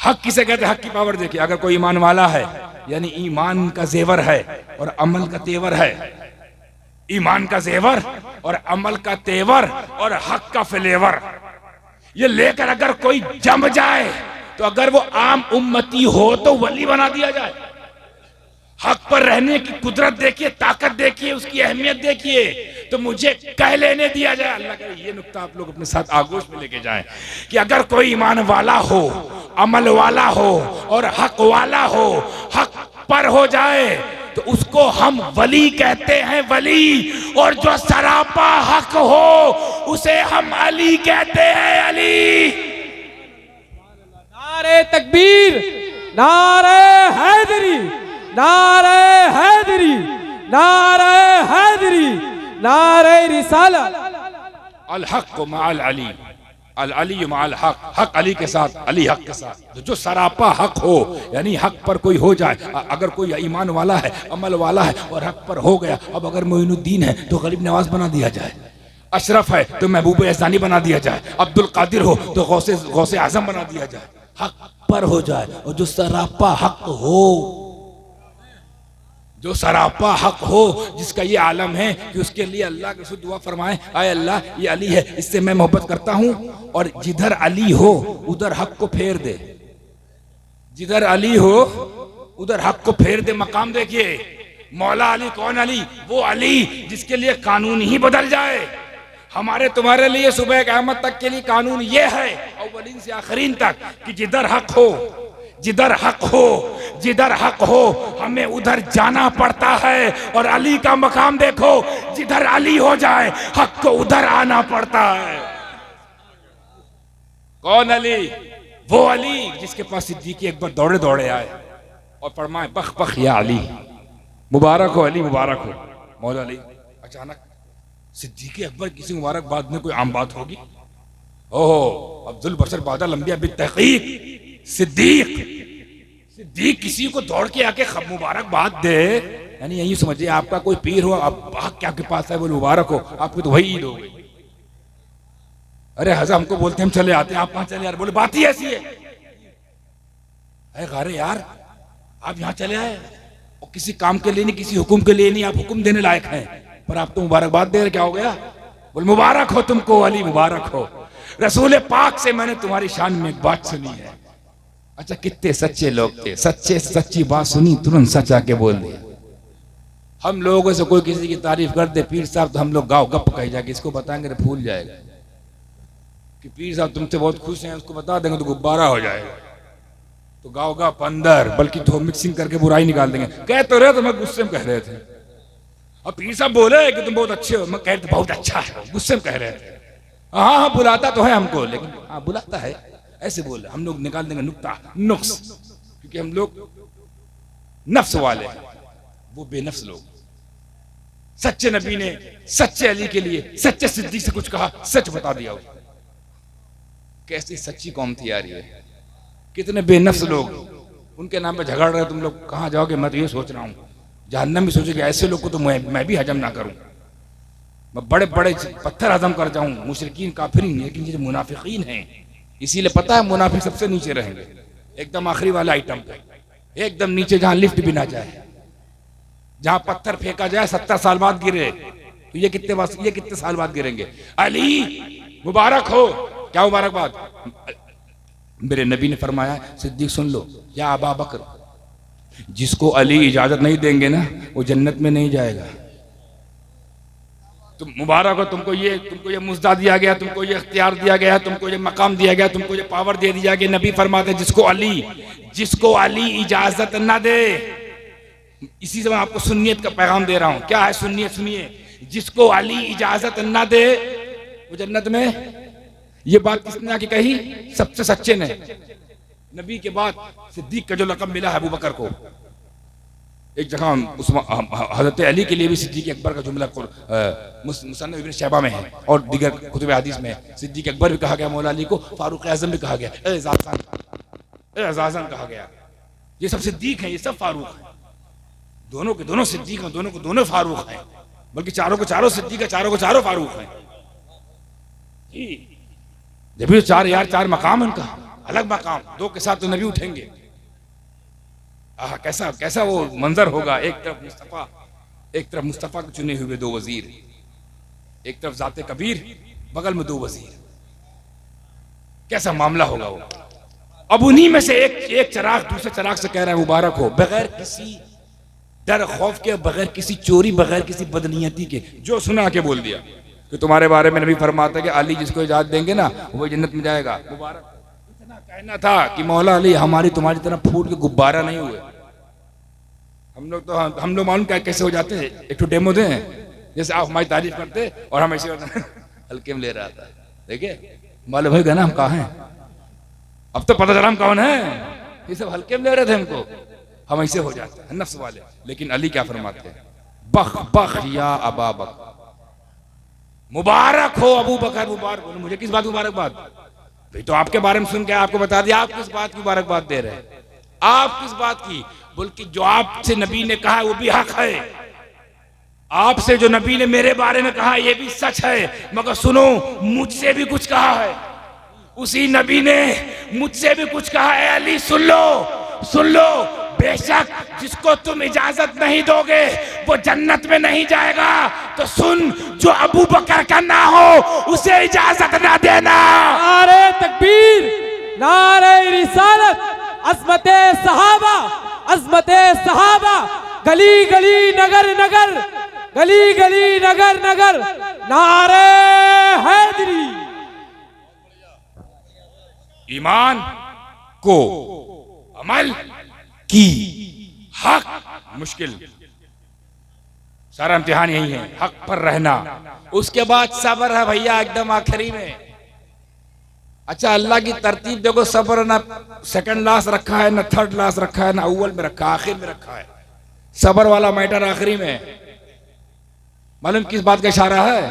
हक किसे कहते हैं? हक की पावर देखिए, अगर कोई ईमान वाला है यानी ईमान का जेवर है और अमल का तेवर है, ईमान का जेवर और अमल का तेवर और हक का फ्लेवर, ये लेकर अगर कोई जम जाए तो अगर वो आम उम्मती हो तो वली बना दिया जाए। हक पर रहने की कुदरत देखिए, ताकत देखिए, उसकी अहमियत देखिए, तो मुझे कह लेने दिया जाए। अल्लाह करे ये नुक्ता आप लोग अपने साथ आगोश में लेके जाएं कि अगर कोई ईमान वाला हो, अमल वाला हो और हक वाला हो, हक पर हो जाए तो उसको हम वली कहते हैं, वली। और जो सरापा हक हो उसे हम अली कहते हैं, अली। नारे तकबीर, नारे हैदरी, नारे हैदरी, नारे हैदरी, नारे रिसालत। अल हक मअल अली, अल अली मअल हक, हक अली के साथ, अली हक के साथ। तो जो सरापा हक हो यानी हक पर कोई हो जाए, अगर कोई ईमान वाला है, अमल वाला है और हक पर हो गया, अब अगर मोइनुद्दीन है तो गरीब नवाज बना दिया जाए, अशरफ है तो महबूब एहसानी बना दिया जाए, अब्दुल कादिर हो तो गौसे आजम बना दिया जाए, हक पर हो जाए। और जो सरापा हक हो, जो सरापा हक हो, जिसका ये आलम है कि उसके लिए अल्लाह के रसूल दुआ फरमाए, आए अल्लाह ये अली है, इससे मैं मोहब्बत करता हूं, और जिधर अली हो उधर हक को फेर दे, जिधर अली हो उधर हक को फेर दे। मकाम देखिए, मौला अली कौन अली? वो अली जिसके लिए कानून ही बदल जाए। हमारे तुम्हारे लिए सुबह क़यामत तक के लिए कानून ये है, अव्वलीन से आखिरीन तक, कि जिधर हक हो, जिधर हक हो, जिधर हक हो हमें उधर जाना पड़ता है। और अली का मकाम देखो, जिधर अली हो जाए हक को उधर आना पड़ता है। कौन अली? वो अली जिसके पास सिद्दीक़ अकबर दौड़े दौड़े आए और फरमाए बख बख या अली, मुबारक हो अली, मुबारक हो। मौला अली अचानक सिद्दीक़ अकबर किसी मुबारकबाद में कोई आम बात होगी? ओहो, अब्दुल बशर बादल अंबिया बित्तहक़ीक़ सिद्दीक, सिद्दीक किसी को दौड़ के आके मुबारकबाद दे, यानी यही समझिए आपका कोई पीर हो, आप हक आपके पास है, बोले मुबारक हो, आपको तो वही ईद हो गई। अरे हज़रत हमको बोलते हम चले आते हैं, आप कहां चले यार? बोले बात ही ऐसी है। अरे गारे यार, आप यहाँ चले आए और किसी काम के लिए नहीं, किसी हुक्म के लिए नहीं, आप हुक्म देने लायक हैं, पर आप तो मुबारकबाद दे रहे, क्या हो गया? बोले मुबारक हो तुमको अली, मुबारक हो। रसूल पाक से मैंने तुम्हारी शान में एक बात सुनी है। अच्छा, कितने सच्चे लोग थे, सच्चे सच्ची बात सुनी तुरंत सच आके बोल दिया। हम लोगों से कोई किसी की तारीफ कर दे पीर साहब, तो हम लोग गाँव गप कह जाके इसको बताएंगे तो भूल जाएगा कि पीर साहब तुमसे बहुत खुश हैं, उसको बता देंगे तो गुब्बारा हो जाएगा, तो गाँव गप अंदर, बल्कि तो मिक्सिंग करके बुराई निकाल देंगे। कह तो रहे तो मैं गुस्से में कह रहे थे, और पीर साहब बोले कि तुम बहुत अच्छे हो, मैं कह रहे बहुत अच्छा है, गुस्से में कह रहे थे। हाँ हाँ बुलाता तो है हमको, लेकिन हाँ बुलाता है, ऐसे बोल हम लोग निकाल देंगे नुक्ता नुक्स, क्योंकि हम लोग नफ्स वाले हैं, वो बेनफ्स लोग। सच्चे नबी ने सच्चे अली के लिए सच्चे सिद्दीक से कुछ कहा, सच बता दिया। कैसी सच्ची कौम थी यार ये, कितने बेनफ्स लोग, उनके नाम पे झगड़ रहे, तुम लोग कहाँ जाओगे? मैं तो ये सोच रहा हूँ जहन्नम भी सोचेगा, ऐसे लोग को तो मैं भी हजम ना करूं, मैं बड़े बड़े पत्थर हजम कर जाऊं, मुशरिकीन काफिरीन, लेकिन ये जो मुनाफिकीन हैं, इसीलिए पता है मुनाफिक सबसे नीचे रहेंगे, एकदम आखिरी वाला आइटम पे, एकदम नीचे, जहां लिफ्ट भी ना जाए, जहां पत्थर फेंका जाए 70 साल बाद गिरे, तो ये कितने साल बाद गिरेंगे? अली मुबारक हो। क्या मुबारकबाद? मेरे नबी ने फरमाया, सिद्दीक सुन लो, या अबा बकर, जिसको अली इजाजत नहीं देंगे ना वो जन्नत में नहीं जाएगा। तुम मुबारक हो, तुमको ये मुज्जा दिया गया, तुमको ये इख्तियार दिया गया, तुमको ये मकाम दिया गया, तुमको ये पावर दे दिया गया। नबी फरमाते जिसको अली इजाजत ना दे, इसी से मैं आपको सुन्नियत का पैगाम दे रहा हूं। क्या है सुन्नियत? सुनिए, जिसको अली इजाजत ना दे वो जन्नत में। ये बात किसने आके कही? सबसे सच्चे ने। नबी के बाद सिद्दीक का जो लक़ब मिला है अबू बकर को, एक जगह हजरत अली के लिए भी सिद्दीक अकबर का जुमला मुसन्नफ़ इब्न शैबा में है और दीगर कुतुब हदीस में सिद्दीक अकबर भी कहा गया, मौला अली को फारूक आज़म भी कहा गया, एज़ाज़न कहा गया। ये सब सिद्दीक हैं, ये सब फारूक हैं, दोनों के दोनों सिद्दीक हैं, दोनों को दोनों फारूक हैं, बल्कि चारों को चारों सिद्दीक है, चारों को चारों फारूक हैं। जब भी चार मकाम उनका, अलग मकाम, दो के साथ तो नबी उठेंगे। कैसा कैसा वो मंजर होगा, एक तरफ मुस्तफा के चुने हुए दो वजीर, एक तरफ जाते कबीर, बगल में दो वजीर, कैसा मामला होगा वो। अब उन्हीं में से एक चिराग दूसरे चिराग से कह रहा है मुबारक हो, बगैर किसी डर खौफ के, बगैर किसी चोरी, बगैर किसी बदनीयती के, जो सुना के बोल दिया कि तुम्हारे बारे में नबी फरमाता है कि अली जिसको इजाजत देंगे ना वो जन्नत में जाएगा। मुबारक इतना कहना था कि मौला अली हमारी तुम्हारी तरह फूट के गुब्बारा नहीं हुए। हम लोग मालूम क्या कैसे हो जाते हैं, एक तो डेमो दें जैसे आप हमारी तारीफ करते और हम ऐसे हल्के में ले रहा था, देखिए मालूम है ना हम कहाँ हैं, अब तो पता चला हम कौन है, ये सब हल्के में ले रहे थे हमको, हम ऐसे हो जाते हैं नफ्स वाले। लेकिन अली क्या फरमाते हैं, बख बख या अबा बकर, मुबारक हो अबू बकर, मुबारक हो। मुझे किस बात की मुबारकबाद, भाई तो आपके बारे में सुन के आपको बता दिया, आप किस बात की मुबारकबाद दे रहे हैं, आप किस बात की, बल्कि जो आपसे नबी ने कहा वो भी हक है, आपसे जो नबी ने मेरे बारे में कहा ये भी सच है, मगर सुनो मुझसे भी कुछ कहा है, उसी नबी ने मुझसे भी कुछ कहा है, अली सुन लो, बेशक जिसको तुम इजाजत नहीं दोगे वो जन्नत में नहीं जाएगा, तो सुन जो अबू बकर का ना हो उसे इजाजत ना देना। नारे तकबीर, नारे रिसालत, अज़मते सहाबा, अज़मते सहाबा, गली गली नगर नगर, गली गली नगर नगर, नारे हैदरी। ईमान को अमल की हक मुश्किल, सारा इम्तिहान यही है, हक पर रहना, उसके बाद सब्र है भैया एकदम आखिरी में। अच्छा अल्लाह की तरतीब देखो, सब्र ना सेकंड लास्ट रखा है, ना थर्ड लास्ट रखा है, ना अव्वल में रखा है, आखिर में रखा है, सब्र वाला मैटर आखिरी में। मालूम किस बात का इशारा है,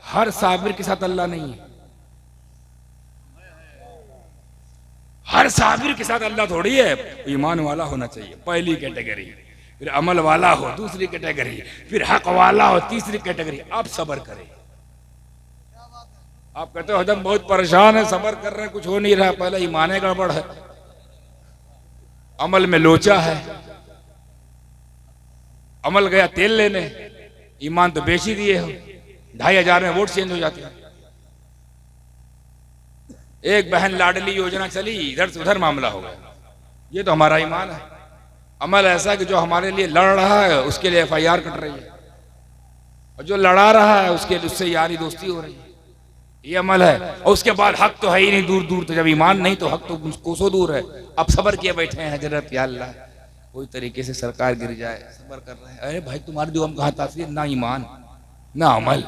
हर साबिर के साथ अल्लाह नहीं है, हर साबिर के साथ अल्लाह थोड़ी है। ईमान वाला होना चाहिए पहली कैटेगरी, फिर अमल वाला हो दूसरी कैटेगरी, फिर हक वाला हो तीसरी कैटेगरी, अब सब्र करे। आप कहते हो हम बहुत परेशान है, सब्र कर रहे हैं, कुछ हो नहीं रहा, पहले ईमान गड़बड़ है, अमल में लोचा है, अमल गया तेल लेने, ईमान तो बेच ही दिए हो, 2500 में वोट चेंज हो जाते हैं। एक बहन लाडली योजना चली, इधर से उधर मामला हो गया, ये तो हमारा ईमान है। अमल ऐसा कि जो हमारे लिए लड़ रहा है उसके लिए FIR कट रही है, और जो लड़ा रहा है उसके उससे यारी दोस्ती हो रही है, ये अमल है। और उसके बाद हक तो है ही नहीं, दूर दूर, तो जब ईमान नहीं तो हक तो कोसों दूर है। अब सब्र किए बैठे हैं हजरत, या अल्लाह कोई तरीके से सरकार गिर जाए, सब्र कर रहे हैं। अरे भाई तुम्हारी दुआ में कहाँ तासीर, ना ईमान ना अमल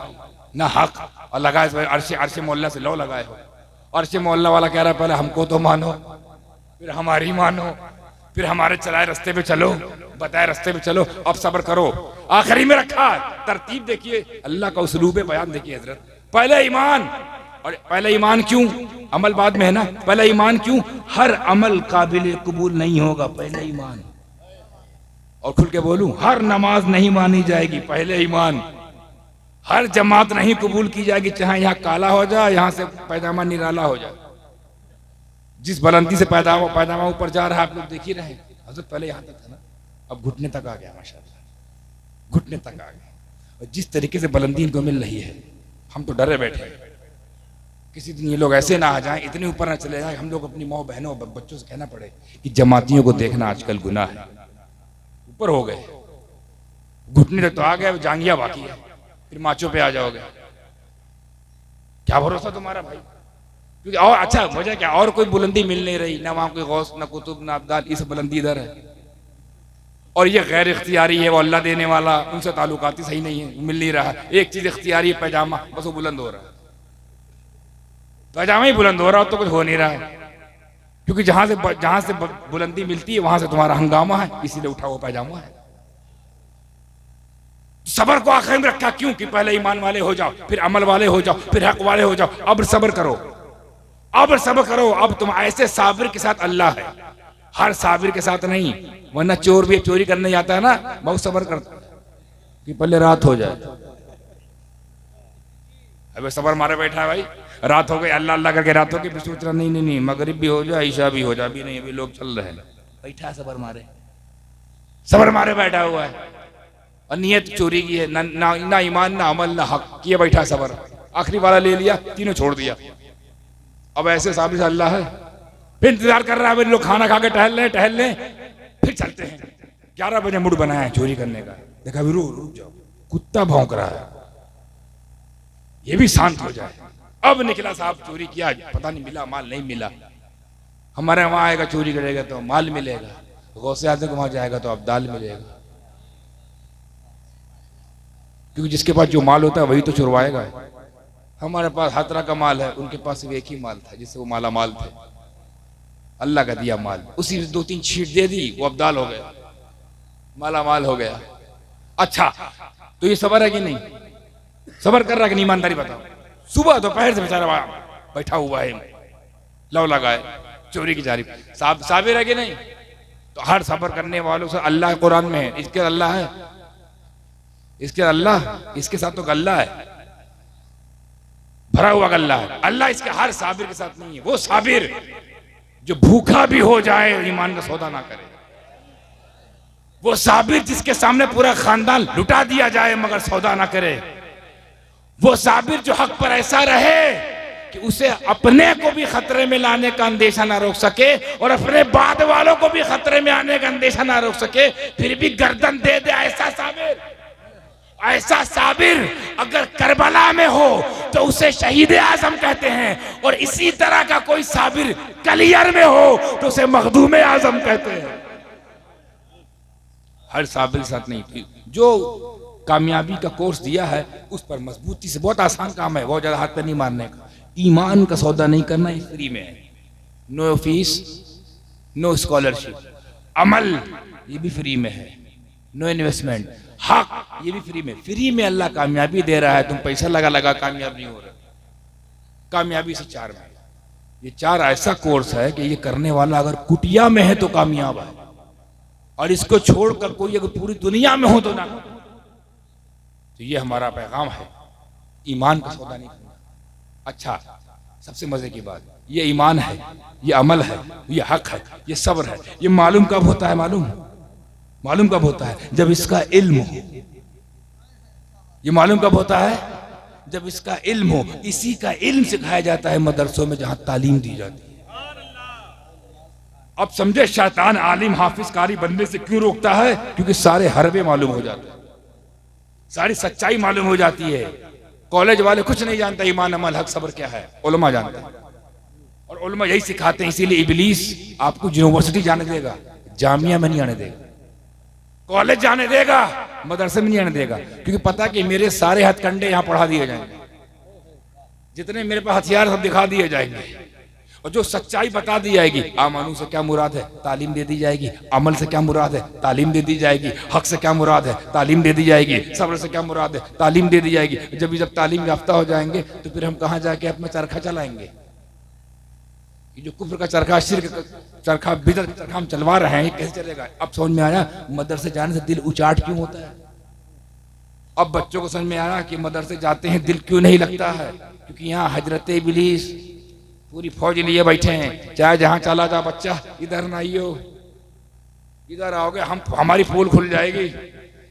ना हक, और लगाए अर्शे मोहल्ला से लो लगाए हो, अर्शे मोहल्ला वाला कह रहा है पहले हमको तो मानो, फिर हमारी मानो, फिर हमारे चलाए रास्ते पे चलो, बताए रास्ते पे चलो, अब सब्र करो। आखिरी में रखा तरतीब देखिए, अल्लाह का उसलूब बयान देखिए हजरत, पहले ईमान, और पहले ईमान क्यों, अमल बाद में है ना, पहले ईमान क्यों, हर अमल काबिल कबूल नहीं होगा, पहले ईमान। और खुल के बोलूं, हर नमाज नहीं मानी जाएगी, पहले ईमान। हर जमात नहीं कबूल की जाएगी, चाहे यहाँ काला हो जाए, यहाँ से पैजामा निराला हो जाए। जिस बुलंदी से पैजामा ऊपर जा रहा है आप लोग देख ही रहे हैं, हजरत पहले यहाँ तक था ना, अब घुटने तक आ गया, माशाल्लाह घुटने तक आ गया। और जिस तरीके से बुलंदी इनको मिल रही है, हम तो डरे बैठे हैं, किसी दिन ये लोग ऐसे ना आ जाएं, इतने ऊपर ना चले जाएं, हम लोग अपनी माँ बहनों बच्चों से कहना पड़े कि जमातियों को देखना आजकल गुनाह है। ऊपर हो गए, घुटने तक तो आ गए, जांगिया बाकी है, फिर माचों पे आ जाओगे, क्या भरोसा तुम्हारा भाई। क्योंकि और अच्छा वजह क्या, और कोई बुलंदी मिल नहीं रही, ना वहां कोई गौस, ना कुतुब, ना अब्दाल, ये सब बुलंदी इधर है। और ये गैर इख्तियारी है, वो अल्लाह देने वाला, उनसे ताल्लुकाती सही नहीं है, मिल नहीं रहा। एक चीज इख्तियारी है, पैजामा, बस वो बुलंद हो रहा है, पैजामा ही बुलंद हो रहा हो तो कुछ हो नहीं रहा है। क्योंकि जहां से बुलंदी मिलती है वहां से तुम्हारा हंगामा है, इसीलिए उठा हुआ पैजामा है। सब्र को आखिर में रखा क्यों, कि पहले ईमान वाले हो जाओ, फिर अमल वाले हो जाओ, फिर हक वाले हो जाओ। अब सब्र करो, अब सब्र करो, अब तुम ऐसे साबिर के साथ अल्लाह है, हर साबिर के साथ नहीं। वरना चोर भी चोरी करने जाता है ना, बहुत सब्र करता है कि पहले रात हो जाए। अबे सब्र मारे बैठा है भाई, रात हो गई, अल्लाह अल्लाह करके रात हो गई, फिर सोच रहा नहीं नहीं नहीं मगरिब भी हो जाए, ईशा भी हो जाए, अभी नहीं, अभी लोग चल रहे हैं, बैठा सबर मारे बैठा हुआ है, और नियत चोरी की है, ना ईमान ना अमल ना हक, किए बैठा सबर, आखिरी वाला ले लिया, तीनों छोड़ दिया। अब ऐसे साबित अल्लाह है, फिर इंतजार कर रहा है, लोग खाना खा के टहल लें, फिर चलते हैं। 11 बजे मूड बनाया है चोरी करने का, देखा भी रुक जाओ, कुत्ता भौंक रहा है, ये भी शांत हो जाए। अब निकला साहब, चोरी किया, पता नहीं मिला, माल नहीं मिला। हमारे वहां आएगा चोरी करेगा तो माल मिलेगा, गौसे आदमी को वहां जाएगा तो अब दाल मिलेगा, क्योंकि जिसके पास जो माल होता है वही तो चुरवाएगा। हमारे पास हर तरह का माल है, उनके पास सिर्फ एक ही माल था जिससे वो माला माल थे, अल्लाह का दिया माल, उसी में 2-3 छींट दे दी, वो अब्दाल हो गया, माला माल हो गया। अच्छा तो ये सबर है कि नहीं? सबर कर रहा है कि नहीं? ईमानदारी बताओ। सुबह दोपहर से बेचारा बैठा हुआ है, लव लगाए, चोरी की जारी, साबिर है कि नहीं? तो हर सबर करने वालों से अल्लाह कुरान में है, इसके अल्लाह है, इसके अल्लाह, इसके साथ तो गल्ला है, भरा हुआ गल्ला है। अल्लाह इसके हर साबिर के साथ नहीं है। वो साबिर जो भूखा भी हो जाए ईमान का सौदा ना करे, वो साबिर जिसके सामने पूरा खानदान लुटा दिया जाए मगर सौदा ना करे, वो साबिर जो हक पर ऐसा रहे कि उसे अपने को भी खतरे में लाने का अंदेशा ना रोक सके और अपने बाद वालों को भी खतरे में आने का अंदेशा ना रोक सके, फिर भी गर्दन दे दे, ऐसा साबिर। ऐसा साबिर अगर करबला में हो तो उसे शहीद आजम कहते हैं, और इसी तरह का कोई साबिर कलियर में हो तो उसे मखदूम आजम कहते हैं। हर साबिर साथ नहीं, जो कामयाबी का कोर्स दिया है उस पर मजबूती से, बहुत आसान काम है, बहुत ज्यादा हाथ पर नहीं मारने का। ईमान का सौदा नहीं करना, ये फ्री में है, नो फीस नो स्कॉलरशिप। अमल ये भी फ्री में है, नो इन्वेस्टमेंट। हक ये भी फ्री में अल्लाह कामयाबी दे रहा है, तुम पैसा लगा कामयाब नहीं हो रहे। कामयाबी से 4 में, ये 4 ऐसा कोर्स है कि ये करने वाला अगर कुटिया में है तो कामयाब है, और इसको छोड़कर कोई अगर पूरी दुनिया में हो तो ना। तो ये हमारा पैगाम है, ईमान का सौदा नहीं करना। अच्छा, सबसे मजे की बात, ये ईमान है, ये अमल है, ये हक है, ये सब्र है। ये मालूम कब होता है? मालूम कब होता है? जब इसका इल्म हो। ये मालूम कब होता है? जब इसका इल्म हो। इसी का इल्म सिखाया जाता है मदरसों में, जहां तालीम दी जाती है। अब समझे शैतान आलिम हाफिज कारी बनने से क्यों रोकता है? क्योंकि सारे हरबे मालूम हो जाते हैं, सारी सच्चाई मालूम हो जाती है। कॉलेज वाले कुछ नहीं जानते ईमान अमल हक सब्र क्या है, उलमा जानते हैं, और उलमा यही सिखाते हैं। इसीलिए इब्लीस आपको यूनिवर्सिटी जाने देगा, जामिया में नहीं आने देगा, कॉलेज जाने देगा, मदरसे में नहीं आने देगा, क्योंकि पता कि मेरे सारे हथकंडे यहाँ पढ़ा दिए जाएंगे, जितने मेरे पास हथियार सब दिखा दिए जाएंगे, और जो सच्चाई बता दी जाएगी। आमानू से क्या मुराद है, तालीम दे दी जाएगी। अमल से क्या मुराद है, तालीम दे दी जाएगी। हक से क्या मुराद है, तालीम दे दी जाएगी। सब्र से क्या मुराद है, तालीम दे दी जाएगी। जब तालीम याफ्ता हो जाएंगे तो फिर हम कहाँ जाके अपना चरखा चलाएंगे? ये जो कुफ्र का चरखा, शिर्क का चरखा, बिदअत का चरखा हम चलवा रहे हैं, ये कैसे चलेगा? अब समझ में आया मदरसे जाने से दिल उचाट क्यों होता है। अब बच्चों को समझ में आया कि मदरसे जाते हैं दिल क्यों नहीं लगता है, क्योंकि यहाँ हजरत इब्लीस पूरी फौज लिए बैठे हैं। चाहे जहां चला जा बच्चा, इधर ना आइयो, इधर आओगे हमारी पोल खुल जाएगी,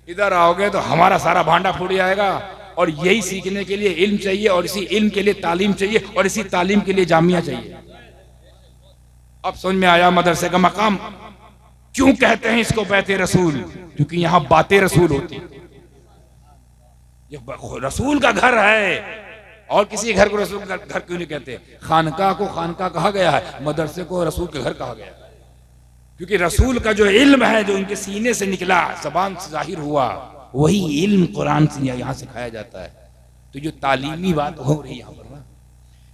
इधर आओगे तो हमारा सारा भांडा फूट जाएगा। और यही सीखने के लिए इल्म चाहिए, और इसी इल्म के लिए तालीम चाहिए, और इसी तालीम के लिए जामिया चाहिए। अब समझ में आया मदरसे का मकाम क्यों कहते हैं इसको बैते रसूल, क्योंकि यहाँ बातें रसूल होती। ये रसूल का घर है, और किसी घर को रसूल का घर क्यों नहीं कहते? खानका को खानका कहा गया है, मदरसे को रसूल के घर कहा गया है, क्योंकि रसूल का जो इल्म है, जो उनके सीने से निकला, जबान से जाहिर हुआ, वही इल्म कुरान से यहाँ सिखाया जाता है। तो जो तालीमी बात हो रही है यहाँ पर ना,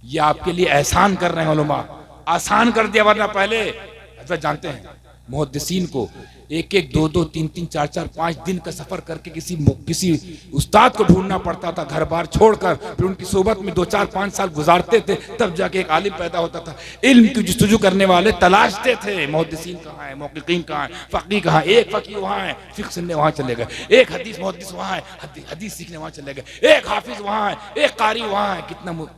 ये आपके लिए एहसान कर रहे हैं उलमा, आसान कर दिया। वरना पहले हजरत जानते हैं मुहद्दिसीन को एक एक दो दो तीन तीन चार चार 5 दिन का सफर करके किसी उस्ताद को ढूंढना पड़ता था, घर बार छोड़कर, फिर उनकी सोबत में 2 4 5 साल गुजारते थे, तब जाके एक आलिम पैदा होता था। इल्म की जुस्तजू करने वाले तलाशते थे, मुहद्दिसीन कहाँ है, मुहक्किकीन कहाँ है, फकीह कहाँ है, एक फकीह वहाँ है फिक्र सुनने वहाँ चले गए, एक हदीस मुहद्दिस वहाँ है हदीस सीखने वहाँ चले गए, एक हाफिज वहाँ है, एक कारी वहाँ है।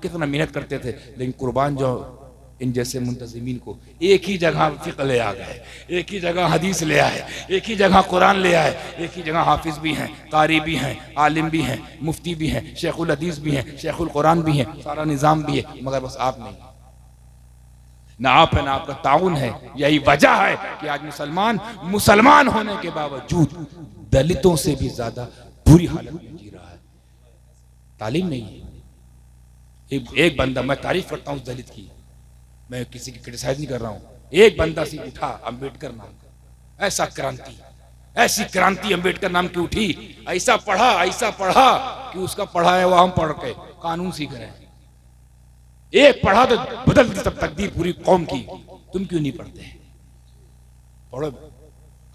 कितना मेहनत करते थे, लेकिन कुर्बान जो इन जैसे मुंतज़िमीन को एक ही जगह फ़िक़्ह ले आ गए, एक ही जगह हदीस ले आए, एक ही जगह कुरान ले आए, एक ही जगह हाफिज भी हैं, कारी भी हैं, आलिम भी हैं, मुफ्ती भी हैं, शेखुल हदीस भी हैं, शेखुल कुरान भी हैं, सारा निज़ाम भी है, मगर बस आप नहीं, ना आप है ना आपका ताउन है। यही वजह है कि आज मुसलमान होने के बावजूद दलितों से भी ज्यादा बुरी हालत में जी रहा है। तालीम नहीं है। एक बंदा, मैं तारीफ करता हूँ दलित की, मैं किसी की क्रिटिसाइज नहीं कर रहा हूँ, एक बंदा सी उठा अंबेडकर नाम का, ऐसी क्रांति अंबेडकर नाम की उठी, ऐसा पढ़ा कि उसका पढ़ा है वो हम पढ़ के कानून सीख रहे हैं। एक पढ़ा तो बदल दी सब तकदीर पूरी कौम की। तुम क्यों नहीं पढ़ते? पढ़ो।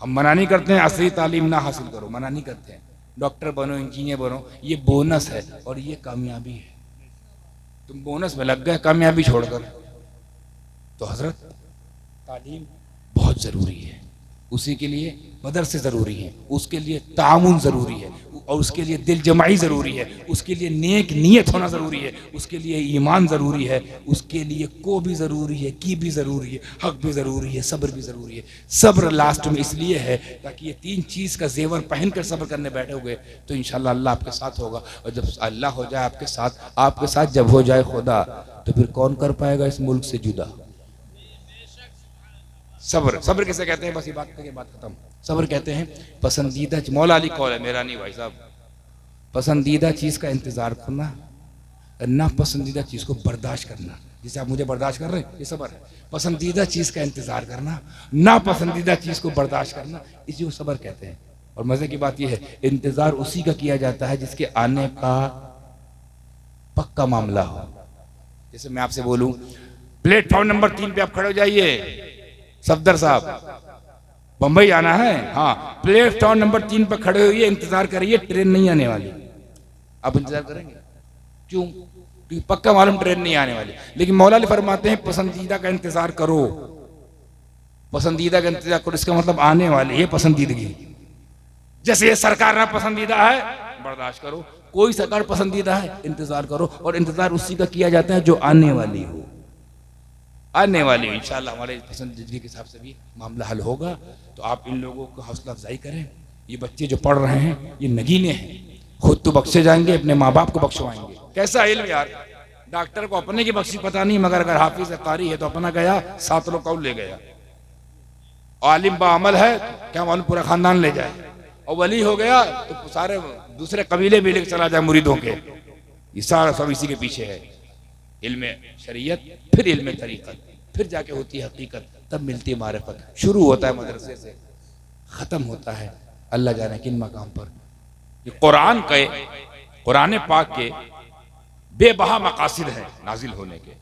हम मना नहीं करते हैं असली तालीम ना हासिल करो, मना नहीं करते हैं, डॉक्टर बनो, इंजीनियर बनो, ये बोनस है और ये कामयाबी है। तुम बोनस में लग गए कामयाबी छोड़कर। तो हजरत तालीम बहुत ज़रूरी है, उसी के लिए मदरसे ज़रूरी हैं, उसके लिए ताउन ज़रूरी है, और उसके लिए दिल जमाई ज़रूरी है, उसके लिए नेक नीयत होना ज़रूरी है, उसके लिए ईमान ज़रूरी है, उसके लिए को भी ज़रूरी है, की भी ज़रूरी है, हक भी ज़रूरी है, सब्र भी ज़रूरी है। सब्र लास्ट में इसलिए है ताकि ये 3 चीज़ का जेवर पहन कर सब्र करने बैठे हुए तो इंशाल्लाह अल्लाह आपके साथ होगा। और जब अल्लाह हो जाए आपके साथ जब हो जाए खुदा, तो फिर कौन कर पाएगा इस मुल्क से जुदा? सब्र किसे कहते हैं? बस ये बात खत्म। सब्र कहते हैं पसंदीदा, मौला अली कौल है, मेरा नहीं भाई साहब, पसंदीदा चीज का इंतजार करना, ना पसंदीदा चीज को बर्दाश्त करना। जिसे आप मुझे बर्दाश्त कर रहे हैं, ये सब्र है। पसंदीदा चीज का इंतजार करना, ना पसंदीदा चीज को बर्दाश्त करना, इसी को सब्र कहते हैं। और मजे की बात यह है, इंतजार उसी का किया जाता है जिसके आने का पक्का मामला हो। जैसे मैं आपसे बोलूं प्लेटफॉर्म नंबर 3 पे आप खड़े हो जाइए, सफदर साहब बंबई आना है, हाँ प्लेटफॉर्म नंबर 3 पर खड़े हुए इंतजार करिए, ट्रेन नहीं आने वाली। आप इंतजार करेंगे? क्यों? क्योंकि पक्का मालूम ट्रेन नहीं आने वाली। लेकिन मौला अली फरमाते हैं पसंदीदा का इंतजार करो, पसंदीदा का इंतजार करो, इसका मतलब आने वाली है पसंदीदगी। जैसे ये सरकार ना पसंदीदा है, बर्दाश्त करो। कोई सरकार पसंदीदा है, इंतजार करो। और इंतजार उसी का किया जाता है जो आने वाली हो, आने वाली हो। इंशाअल्लाह हमारे पसंदीदगी के हिसाब से भी मामला हल होगा। तो आप इन लोगों को हौसला अफजाई करें। ये बच्चे जो पढ़ रहे हैं ये नगीने हैं, खुद तो बख्शे जाएंगे, अपने माँ बाप को बख्शवाएंगे। कैसा इल्म यार, डॉक्टर को अपने की बख्शी पता नहीं, मगर अगर हाफिज कारी है तो अपना गया, 7 लोग कौन ले गया। आलिम बाअमल है, क्या मालूम पूरा खानदान ले जाए। और वली हो गया तो सारे दूसरे कबीले भी लेकर चला जाए मुरीदों के। ये सारा सब इसी के पीछे है। इल्म शरीयत, फिर इल्म तरीक़त, फिर जाके होती है हकीकत, तब मिलती है मारिफत। शुरू होता है मदरसे से, ख़त्म होता है अल्लाह जाने किन मकाम पर। ये कुरान पाक के बेबहा मकासिद है नाजिल होने के,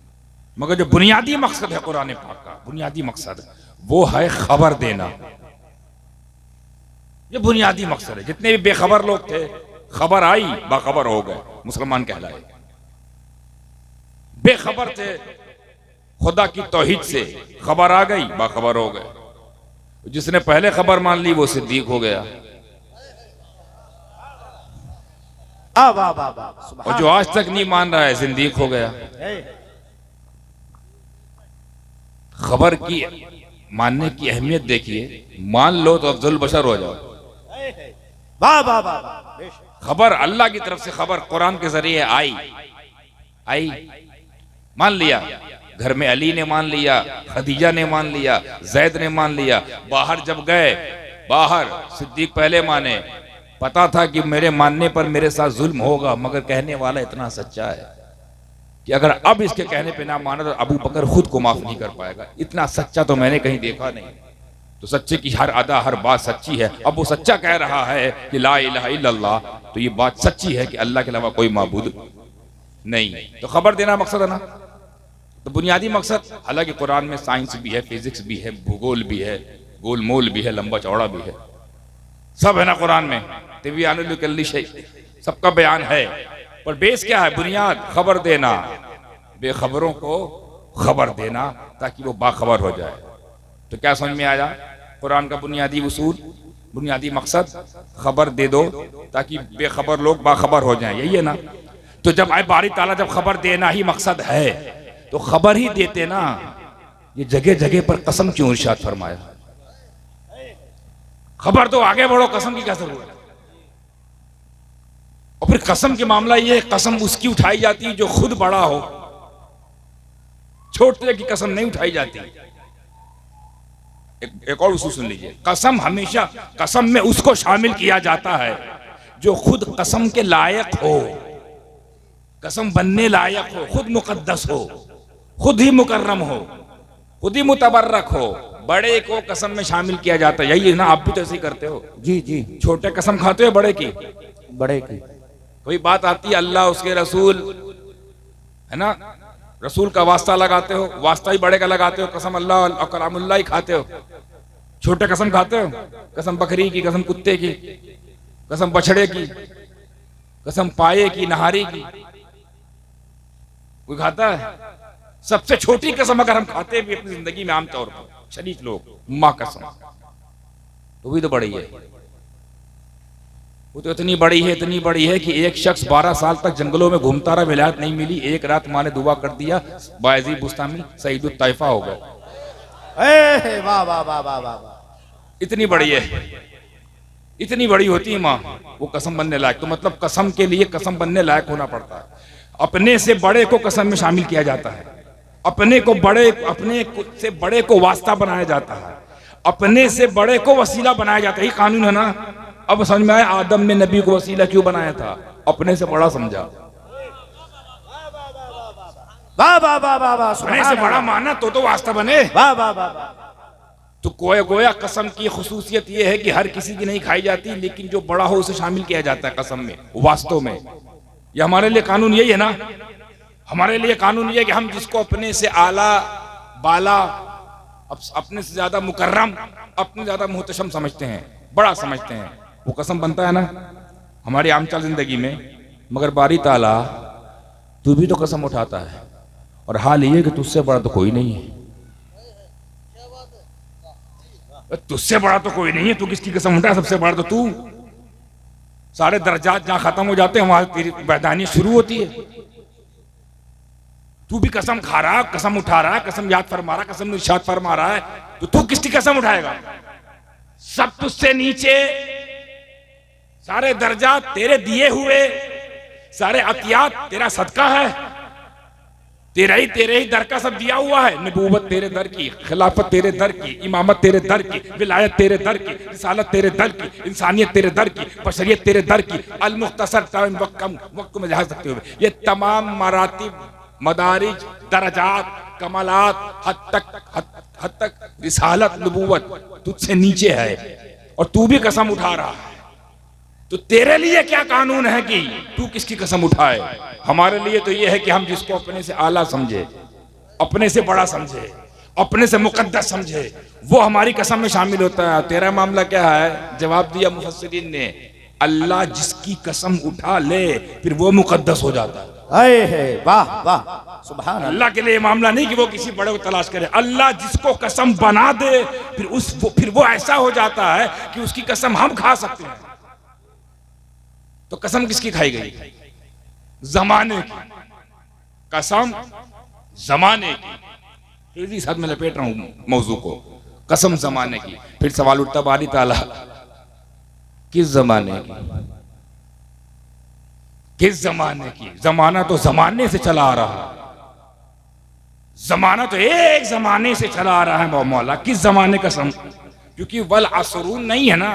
मगर जो बुनियादी मकसद है कुरान पाक का, बुनियादी मकसद वो है खबर देना। ये बुनियादी मकसद है। जितने भी बेखबर लोग थे, खबर आई बाखबर हो गए, मुसलमान कहलाए। बेखबर थे, खुदा की तौहीद से खबर आ गई, बाखबर हो गए। जिसने पहले खबर मान ली वो सिद्दीक हो गया, और जो आज तक नहीं मान रहा है जिंदीक हो गया। खबर की मानने की अहमियत देखिए, मान लो तो अफजल बशर हो जाओ। खबर अल्लाह की तरफ से, खबर कुरान के जरिए आई, मान लिया। घर में अली ने मान लिया, खदीजा ने मान लिया, जैद ने मान लिया। बाहर जब गए, बाहर सिद्दीक पहले माने। पता था कि मेरे मानने पर मेरे साथ जुल्म होगा, मगर कहने वाला इतना सच्चा है कि अगर अब इसके कहने पे ना माना तो अबू बकर खुद को माफ नहीं कर पाएगा। इतना सच्चा तो मैंने कहीं देखा नहीं। तो सच्चे की हर अदा, हर बात सच्ची है। अब वो सच्चा कह रहा है कि ला इलाहा इल्लल्लाह, तो ये बात सच्ची है कि अल्लाह के अलावा कोई माबूद नहीं। तो खबर देना मकसद है ना। तो बुनियादी मकसद, हालांकि कुरान में साइंस भी है, फिजिक्स भी है, भूगोल भी है, गोल मोल भी है, लंबा चौड़ा भी है, सब है ना कुरान में। तिब्यानुल लिकुल्लि शै, सबका बयान है। पर बेस क्या है? बुनियाद खबर देना, बेखबरों को खबर देना ताकि वो बाखबर हो जाए। तो क्या समझ में आया? कुरान का बुनियादी उसूल, बुनियादी मकसद खबर दे दो ताकि बेखबर लोग बाखबर हो जाएं, यही है ना। तो जब आए बारी ताला, जब खबर देना ही मकसद है तो खबर ही देते ना। ये जगह जगह पर कसम क्यों इरशाद फरमाया? खबर तो आगे बढ़ो, कसम की क्या जरूरत है? और फिर कसम के मामला ये, कसम उसकी उठाई जाती है जो खुद बड़ा हो, छोटे की कसम नहीं उठाई जाती। एक और उसूल सुन लीजिए, कसम हमेशा, कसम में उसको शामिल किया जाता है जो खुद कसम के लायक हो, कसम बनने लायक हो, खुद मुकद्दस हो, खुद ही मुकर्रम हो, खुद ही मुतबर्रक हो। बड़े को कसम में शामिल किया जाता है, यही है ना। आप भी तो ऐसे ही करते हो। जी जी। छोटे कसम खाते हो बड़े की? बड़े की। कोई बात आती है अल्लाह उसके रसूल, है ना, रसूल का वास्ता लगाते हो, वास्ता ही बड़े का लगाते हो, कसम अल्लाह और कलामुल्लाह ही खाते हो। छोटे कसम खाते हो? कसम बकरी की, कसम कुत्ते की, कसम बछड़े की, कसम पाये की, नहारी की, कोई खाता है? सबसे छोटी कसम अगर हम खाते भी अपनी जिंदगी में आमतौर पर शरीफ लोग, माँ कसम, तो भी तो बड़ी है। वो तो इतनी बड़ी है, इतनी बड़ी है कि एक शख्स 12 साल तक जंगलों में घूमता रहा, विलायत नहीं मिली। एक रात माँ ने दुआ कर दिया, बायजीद बुस्तामी सईदुत तैफा हो गए। वाह वाह वाह वाह वाह। इतनी बड़ी है, इतनी बड़ी होती है माँ, वो कसम बनने लायक। तो मतलब कसम के लिए कसम बनने लायक होना पड़ता है। अपने से बड़े को कसम में शामिल किया जाता है, अपने से बड़े को वास्ता बनाया जाता है, अपने से बड़े को वसीला बनाया जाता है। ये कानून है ना। अब समझ में आया आदम ने नबी को वसीला क्यों बनाया था? अपने से बड़ा समझा। वाह वाह वाह वाह वाह। अपने से बड़ा माना तो वास्ता बने। वाह वाह वाह। तो गोया कसम की खुसूसियत यह है कि हर किसी की नहीं खाई जाती, लेकिन जो बड़ा हो उसे शामिल किया जाता है कसम में, वास्तव में। ये हमारे लिए कानून यही है ना। हमारे लिए कानून ये है कि हम जिसको अपने से आला बाला, अपने से ज्यादा मुकर्रम, अपने ज्यादा मुहतशम समझते हैं, बड़ा समझते हैं, वो कसम बनता है ना हमारी आमचाल जिंदगी में। मगर बारी ताला तू भी तो कसम उठाता है, और हाल ये कि तुझसे बड़ा तो कोई नहीं है। तुझसे बड़ा तो कोई नहीं है, तू किसकी कसम उठा? सबसे बड़ा तो तू। सारे दर्जात जहां खत्म हो जाते हैं वहां तेरी वैधानियत शुरू होती है। तू भी कसम खा रहा, कसम उठा रहा है, कसम याद फरमा रहा, कसम इरशाद फरमा रहा है, तो तू किसकी कसम उठाएगा? सब तुझसे नीचे, सारे दर्जात तेरे दिए हुए, सारे अतियात तेरा सदका है, तेरे ही दर का सब दिया हुआ है। नबूवत तेरे दर की, खिलाफत तेरे दर की, इमामत तेरे दर की, विलायत तेरे दर की, रिसालत तेरे दर की, इंसानियत तेरे दर की, बशरियत तेरे दर की। अल मुख्तसर टाइम वक्त में जहाज सकते हुए ये तमाम मरातिब, मदारिज, दरजात, कमालात, हद तक रिसालत, नबूवत तुझसे नीचे है, और तू भी कसम उठा रहा है। तो तेरे लिए क्या कानून है कि तू किसकी कसम उठाए? हमारे लिए तो यह है कि हम जिसको अपने से आला समझे, अपने से बड़ा समझे, अपने से मुकद्दस समझे, वो हमारी कसम में शामिल होता है। तेरा मामला क्या है? जवाब दिया मुफस्सिरीन ने, अल्लाह जिसकी कसम उठा ले फिर वो मुकद्दस हो जाता है। वाह वाह सुभान अल्लाह के लिए मामला नहीं कि वो किसी बड़े को तलाश करे। अल्लाह जिसको कसम बना दे फिर वो ऐसा हो जाता है कि उसकी कसम हम खा सकते हैं। तो कसम किसकी खाई गई? जमाने की कसम, जमाने की। तेजी साथ में लपेट रहा हूं मौजू को, कसम जमाने की। फिर सवाल उठता बारी ताला किस जमाने की? किस जमाने की? जमाना तो जमाने से चला आ रहा है, जमाना तो एक जमाने से चला आ रहा है मौला। किस जमाने कसम? क्योंकि वल असरून नहीं है ना,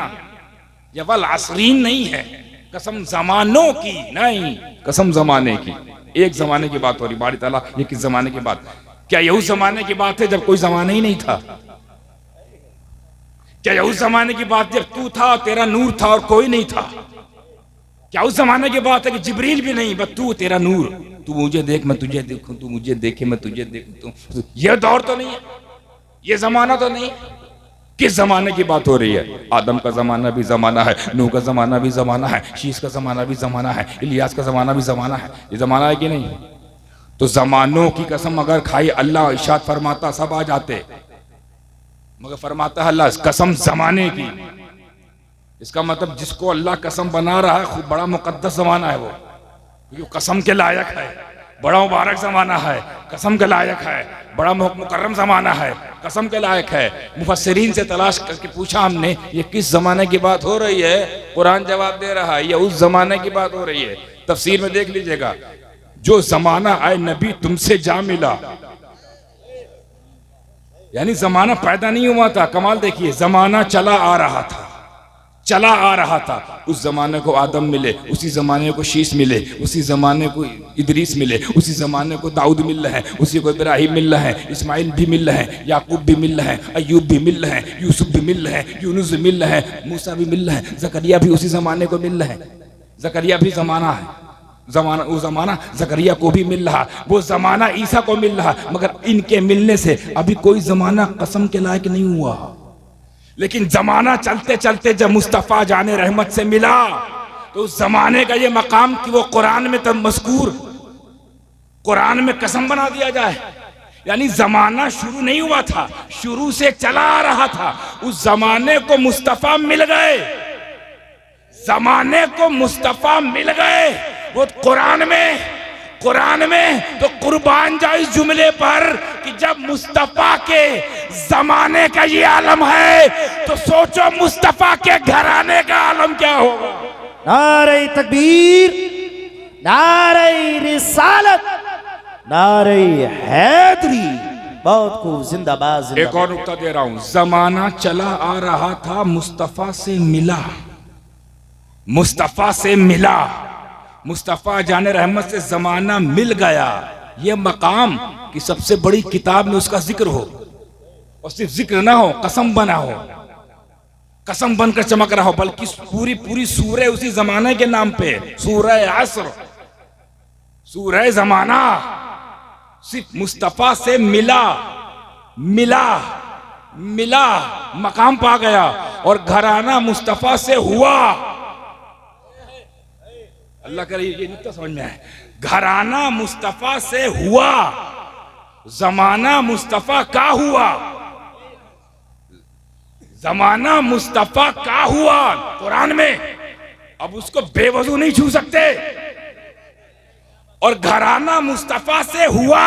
या वल असरीन नहीं है, कसम जमानों की नहीं, कसम जमाने की। एक जमाने की बात हो रही बारी ताला, ये किस जमाने की बात? क्या यह उस जमाने की बात है जब कोई जमाना ही नहीं था? क्या यह उस जमाने की बात जब तू था, तेरा नूर था और कोई नहीं था? क्या उस जमाने की बात है कि जिब्रील भी नहीं, बस तू, तेरा नूर, तू मुझे देख मैं तुझे देखूं, तू मुझे देखे मैं तुझे देखूं? यह दौर तो नहीं है, यह जमाना तो नहीं। किस जमाने की बात हो रही है? आदम का जमाना भी जमाना है, नूह का जमाना भी जमाना है, शीश का जमाना भी जमाना है, इलियास का जमाना भी जमाना है। ये जमाना है कि नहीं? तो जमानों की कसम अगर खाई, अल्लाह इरशाद फरमाता सब आ जाते, मगर फरमाता है अल्लाह कसम जमाने की। इसका मतलब जिसको अल्लाह कसम बना रहा है खूब बड़ा मुकद्दस जमाना है वो, क्योंकि कसम के लायक है, बड़ा मुबारक जमाना है, कसम के लायक है, बड़ा मुकर्रम जमाना है, कसम के लायक है। मुफस्सिरीन से तलाश करके पूछा हमने ये किस जमाने की बात हो रही है? कुरान जवाब दे रहा है ये उस जमाने की बात हो रही है। तफसीर में देख लीजिएगा, जो जमाना आए नबी तुमसे जा मिला, यानी जमाना पैदा नहीं हुआ था। कमाल देखिए, जमाना चला आ रहा था, चला आ रहा था। उस जमाने को आदम मिले, उसी जमाने को शीश मिले, उसी जमाने को इदरीस मिले, उसी जमाने को दाऊद मिल रहा है, उसी को इब्राहिम मिल रहा है, इस्माइल भी मिल रहा है, याकूब भी मिल रहा है, अय्यूब भी मिल रहा है, यूसुफ भी मिल रहा है, यूनुस भी मिल रहा है, मूसा भी मिल रहा है, जकरिया भी उसी जमाने को मिल रहा है। जकरिया भी जमाना है, जमाना वो जमाना जकरिया को भी मिल रहा, वो जमाना ईसा को मिल रहा, मगर इनके मिलने से अभी कोई जमाना कसम के लायक नहीं हुआ। लेकिन जमाना चलते चलते जब मुस्तफा जाने रहमत से मिला तो उस जमाने का ये मकाम कि वो कुरान में तब मज़कूर, कुरान में कसम बना दिया जाए। यानी जमाना शुरू नहीं हुआ था, शुरू से चला आ रहा था। उस जमाने को मुस्तफा मिल गए, जमाने को मुस्तफा मिल गए वो कुरान में तो कुर्बान जाए इस जुमले पर कि जब मुस्तफा के जमाने का ये आलम है तो सोचो मुस्तफा के घराने का आलम क्या होगा। नारे तकबीर, नारे रिसालत, नारे हैदरी। बहुत खूब, जिंदाबाद जिंदाबाद। एक और नुक्ता दे रहा हूं, जमाना चला आ रहा था, मुस्तफा से मिला, मुस्तफा से मिला, मुस्तफा जाने रहमत से जमाना मिल गया। यह मकाम कि सबसे बड़ी किताब में उसका जिक्र हो, और सिर्फ जिक्र ना हो, कसम बना हो, कसम बनकर चमक रहा हो, बल्कि पूरी सूरह उसी जमाने के नाम पे, सूरह असर, सूरह जमाना। सिर्फ मुस्तफा से मिला मकाम पा गया, और घराना मुस्तफा से हुआ। अल्लाह करे ये नुक्ता समझ में आए। घराना मुस्तफा से हुआ, जमाना मुस्तफा का हुआ, जमाना मुस्तफा का हुआ कुरान में। अब उसको बेवजू नहीं छू सकते। और घराना मुस्तफा से हुआ,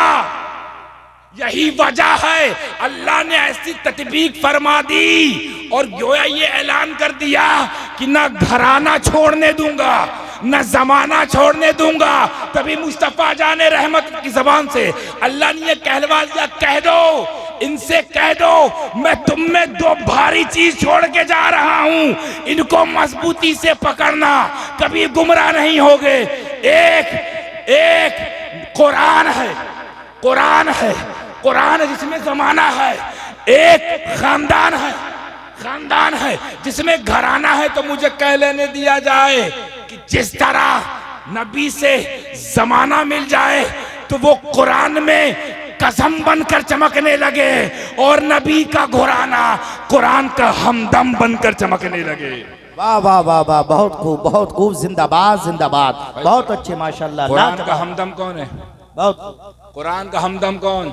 यही वजह है अल्लाह ने ऐसी तत्बीक फरमा दी और गोया ये ऐलान कर दिया कि ना घराना छोड़ने दूंगा, न जमाना छोड़ने दूंगा। तभी मुस्तफा जाने रहमत की जबान से अल्लाह ने ये कहलवा दिया, कह दो, इनसे कह दो मैं तुम में दो भारी चीज छोड़ के जा रहा हूं, इनको मजबूती से पकड़ना, कभी गुमराह नहीं होगे। एक कुरान है, कुरान जिसमें जमाना है। एक खानदान है जिसमें घराना है। तो मुझे कह लेने दिया जाए कि जिस तरह नबी से जमाना मिल जाए तो वो कुरान में कसम बनकर चमकने लगे, और नबी का घराना कुरान का हमदम बनकर चमकने लगे। वाह वाह वाह वाह, बहुत खूब, बहुत खूब, जिंदाबाद जिंदाबाद, बहुत अच्छे, माशाल्लाह। कुरान का हमदम कौन है? बहुत। कुरान का हमदम कौन?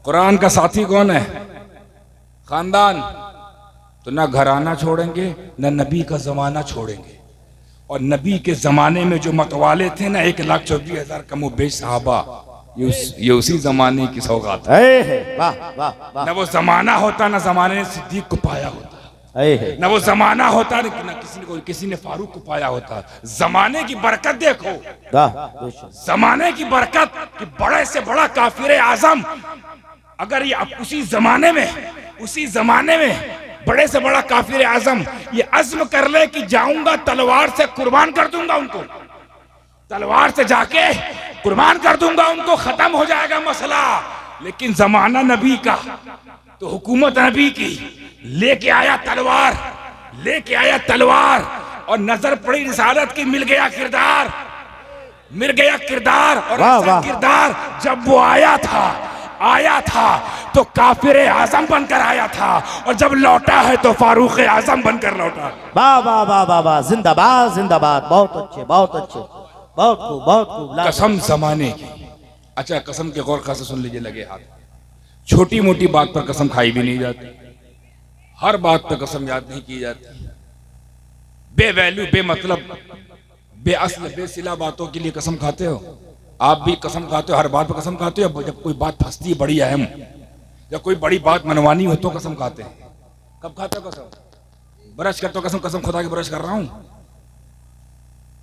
कुरान का साथी कौन है? खानदान। तो ना घराना छोड़ेंगे, ना नबी का जमाना छोड़ेंगे। और नबी के जमाने में जो मतवाले थे ना, 1,24,000 कमो बेश सहाबा, ये उसी जमाने की सौगात है। वाह वाह वाह। न वो जमाना होता, ना जमाने ने सिद्दीक को पाया होता, न वो जमाना होता, न किसी ने फारूक को पाया होता। जमाने की बरकत देखो, जमाने की बरकत कि बड़े से बड़ा काफिर आजम अगर ये उसी जमाने में बड़े से बड़ा काफिर आजम ये अज़्म कर ले कि जाऊंगा तलवार से कुर्बान कर दूंगा उनको, तलवार से जाके कुर्बान कर दूंगा उनको, खत्म हो जाएगा मसला। लेकिन जमाना नबी का, तो हुकूमत नबी की, लेके आया तलवार, और नजर पड़ी रिसालत की, मिल गया किरदार, और ऐसा किरदार जब वो आया था, आया था तो काफिर आजम बनकर आया था, और जब लौटा है तो फारूक आजम बनकर लौटा। वाह वाह वाह वाह वाह, जिंदाबाद जिंदाबाद, बहुत अच्छे बहुत अच्छे, बहुत खूब बहुत खूब। कसम जमाने की। अच्छा, कसम के गौर खास से सुन लीजिए, लगे हाथ। छोटी मोटी बात पर कसम खाई भी नहीं जाती, हर बात पर कसम याद नहीं की जाती। बेवैल्यू, बेमतलब, बेअसल, बेसिला बातों के लिए कसम खाते हो। आप भी कसम खाते हो, हर बात पर कसम खाते हो। जब कोई बात फंसती है बड़ी अहम, जब कोई बड़ी बात मनवानी हो तो कसम खाते हैं। कब खाते हो कसम? ब्रश करते हो कसम, कसम खुदा की ब्रश कर रहा हूं।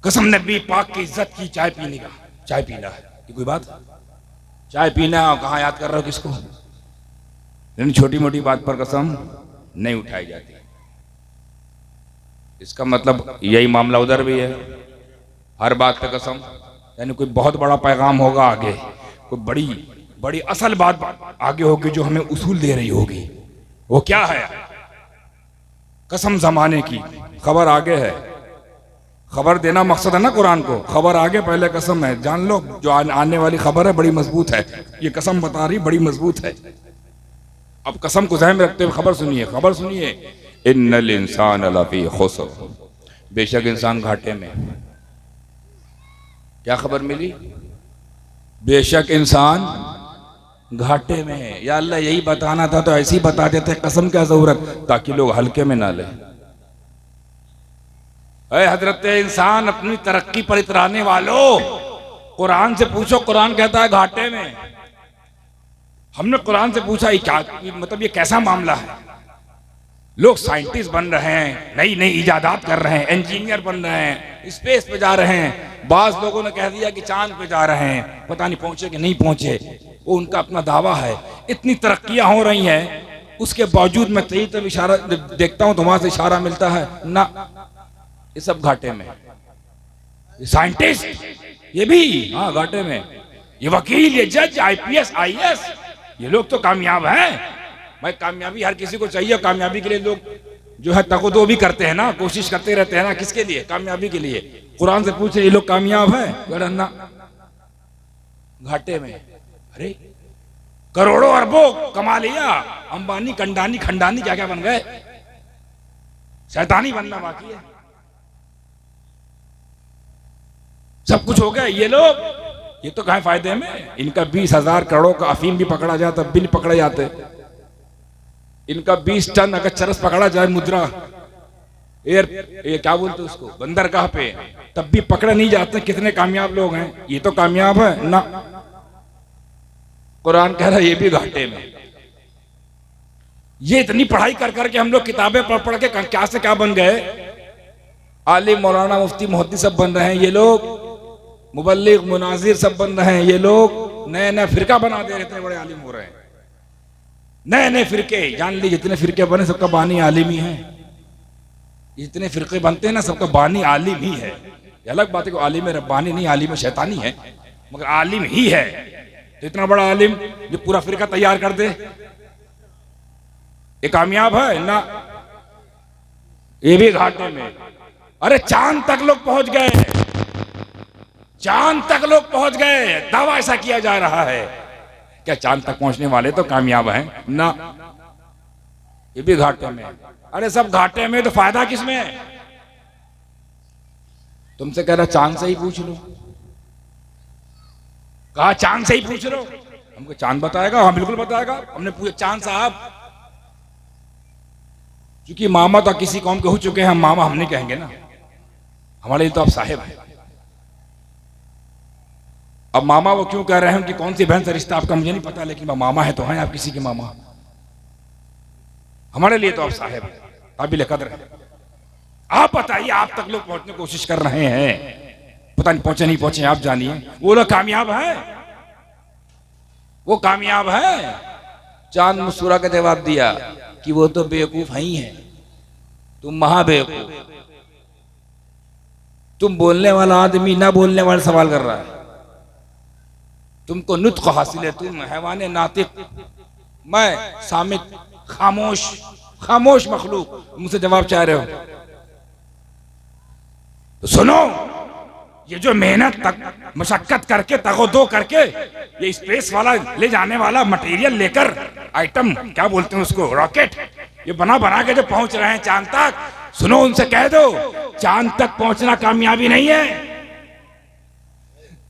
कसम नबी पाक की इज्जत की, चाय पीने का, चाय पीना है, ये कोई बात? चाय पीना, कहाँ याद कर रहे हो किसको? लेकिन छोटी मोटी बात पर कसम नहीं उठाई जाती। इसका मतलब यही मामला उधर भी है, हर बात पे कसम। यानी कोई बहुत बड़ा पैगाम होगा आगे, कोई बड़ी बड़ी असल बात आगे होगी जो हमें उसूल दे रही होगी। वो क्या है? कसम जमाने की, खबर आगे है। खबर देना मकसद है ना कुरान को, खबर आगे, पहले कसम है। जान लो जो आने वाली खबर है बड़ी मजबूत है, ये कसम बता रही बड़ी मजबूत है। अब कसम को ज़हन में रखते हुए खबर सुनिए, खबर सुनिए। इन्नल इंसान लफी खुस्र, बेशक इंसान घाटे में। क्या खबर मिली? बेशक इंसान घाटे में है। या अल्लाह, यही बताना था तो ऐसे ही बता देते, कसम क्या जरूरत, ताकि लोग हल्के में ना ले। हजरत इंसान, अपनी तरक्की पर इतराने वालों, कुरान से पूछो, कुरान कहता है घाटे में। हमने कुरान से पूछा, क्या मतलब, ये कैसा मामला है? लोग साइंटिस्ट बन रहे हैं, नई नई इजादात कर रहे हैं, इंजीनियर बन रहे हैं, स्पेस पे जा रहे हैं। बाज लोगों ने कह दिया कि चांद पे जा रहे हैं, पता नहीं पहुंचे कि नहीं पहुंचे, वो उनका अपना दावा है। इतनी तरक्कियां हो रही हैं, उसके बावजूद मैं कहीं तब इशारा देखता हूं तो वहां से इशारा मिलता है ना, ये सब घाटे में। ये साइंटिस्ट, ये भी हाँ घाटे में। ये वकील, ये जज, आईपीएस, आईएएस, ये लोग तो कामयाब हैं। भाई कामयाबी हर किसी को चाहिए, कामयाबी के लिए लोग जो है तको भी करते हैं ना, कोशिश करते रहते हैं ना। किसके लिए? कामयाबी के लिए। कुरान से पूछे, ये लोग कामयाब है? ना, घाटे में। अरे करोड़ों अरबों कमा लिया, अंबानी, कंडानी, खंडानी, क्या क्या बन गए, शैतानी बनना बाकी है। सब कुछ हो गया, ये लोग, ये तो कहाँ फायदे में। इनका 20,000 करोड़ का अफीम भी पकड़ा जाए तब भी नहीं पकड़े जाते। इनका 20 टन अगर चरस पकड़ा जाए मुद्रा ये क्या बोलते उसको, बंदरगाह पे, तब भी पकड़े नहीं जाते। कितने कामयाब लोग हैं, ये तो कामयाब है ना। कुरान कह रहा है ये भी घाटे में। ये इतनी पढ़ाई कर करके हम लोग किताबें पढ़ पढ़ के क्या से क्या बन गए। आलिम, मौलाना, मुफ्ती, मुहद्दिस सब बन रहे हैं ये लोग, मुबल्लिग, मुनाजिर सब बन रहे हैं ये लोग। नए नए फिरका बना दे रहे थे, बड़े आलिम हो रहे हैं, नए नए फिरके। जान लीजिए जितने फिरके बने सबका बानी आलिम ही है। जितने फिरके बनते हैं ना, सबका बानी आलिम ही है। ये अलग बात है कि आलिम रब्बानी नहीं, आलिम शैतानी है, मगर आलिम ही है। तो इतना बड़ा आलिम जो पूरा फिरका तैयार कर दे, ये कामयाब है ना। ये भी घाटे में। अरे चांद तक लोग पहुंच गए, चांद तक लोग पहुंच गए, दावा ऐसा किया जा रहा है। क्या चांद तक पहुंचने वाले तो कामयाब हैं ना? ये भी घाटे में। अरे सब घाटे में, तो फायदा किसमें है? तुमसे कह रहा चांद से ही पूछ लो। कहा चांद से ही पूछ लो। हमको चांद बताएगा? हाँ बिल्कुल बताएगा। हमने पूछा चांद साहब, क्योंकि मामा तो किसी कौम के हो चुके हैं, हम मामा हम नहीं कहेंगे ना, हमारे लिए तो आप साहेब हैं। अब मामा वो क्यों कह रहे हैं कि कौन सी बहन से रिश्ता आपका मुझे नहीं पता, लेकिन मामा है तो हैं आप किसी के मामा। हमारे लिए तो आप साहेब हैं, काबिल कदर है। आप बताइए, आप तक लोग पहुंचने की कोशिश कर रहे हैं, पता नहीं पहुंचे नहीं पहुंचे, आप जानिए। वो लोग कामयाब है, वो कामयाब है। चांद मुस्कुरा के जवाब दिया कि वो तो बेवकूफ ही है, तुम महाबेवकूफ। तुम बोलने वाला आदमी ना बोलने वाला सवाल कर रहा है, तुमको नुत्क हासिल है, तुम हैवान नातिक, मैं सामित, खामोश, खामोश मखलूक, मुझसे जवाब चाह रहे हो। तो सुनो, ये जो मेहनत तक मशक्कत करके तगो करके ये स्पेस वाला ले जाने वाला मटेरियल लेकर आइटम क्या बोलते हैं उसको, रॉकेट, ये बना बना के जो पहुंच रहे हैं चांद तक, सुनो उनसे कह दो चांद तक पहुंचना कामयाबी नहीं है।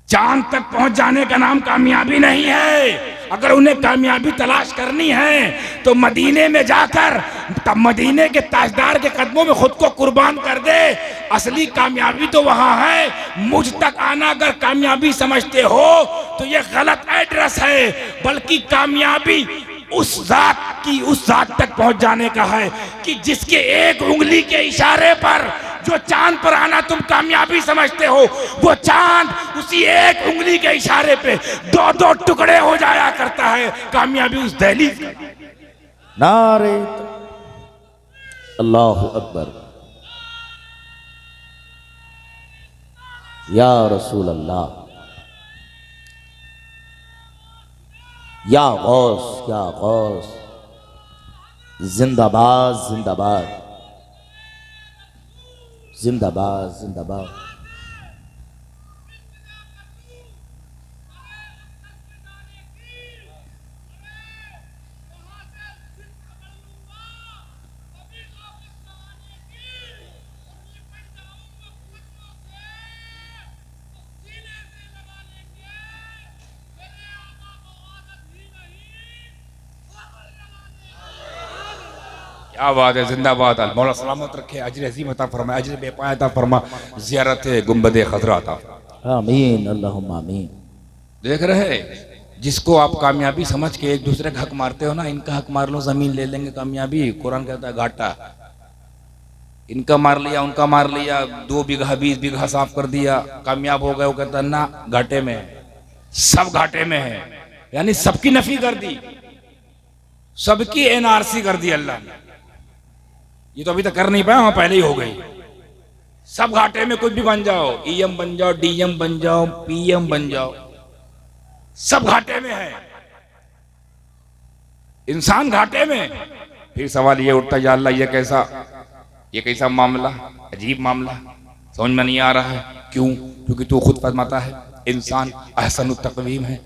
चांद तक पहुंच जाने का नाम कामयाबी नहीं है। अगर उन्हें कामयाबी तलाश करनी है तो मदीने में जाकर तब मदीने के ताजदार के कदमों में खुद को कुर्बान कर दे। असली कामयाबी तो वहां है। मुझ तक आना अगर कामयाबी समझते हो तो ये गलत एड्रेस है, बल्कि कामयाबी उस जात तक पहुंच जाने का है कि जिसके एक उंगली के इशारे पर जो चांद पर आना तुम कामयाबी समझते हो, वो चांद उसी एक उंगली के इशारे पे दो दो टुकड़े हो जाया करता है। कामयाबी उस दहलीज नारे अल्लाहु अकबर, या रसूल अल्लाह, या गौस, जिंदाबाद जिंदाबाद जिंदाबाद जिंदाबाद। क्या बात है, जिंदाबाद। मौला सलामत रखे, अजर अजीम अता फरमा, अजर बेपाया अता फरमा, ज़ियारत गुंबद खज़रा अता फरमा। आमीन अल्लाहुम्मा आमीन। देख रहे जिसको आप कामयाबी समझ के एक दूसरे का हक मारते हो ना, इनका हक मार लो जमीन ले लेंगे कामयाबी। कुरान कहता है घाटा, इनका मार लिया उनका मार लिया, 2 बीघा 20 बीघा साफ कर दिया, कामयाब हो गए। वो कहता ना घाटे में है, सब घाटे में है, यानी सबकी नफी कर दी, सबकी एनआरसी कर दी अल्लाह ने। ये तो अभी तक कर नहीं पाया, वहां पहले ही हो गई। सब घाटे में, कुछ भी बन जाओ, ईएम बन जाओ, डीएम बन जाओ, पीएम बन जाओ, सब घाटे में है। इंसान घाटे में। फिर सवाल ये उठता, या अल्लाह ये कैसा मामला, अजीब मामला, समझ में नहीं आ रहा है। क्यों? क्योंकि तू खुद फरमाता है इंसान अहसन तक़वीम है,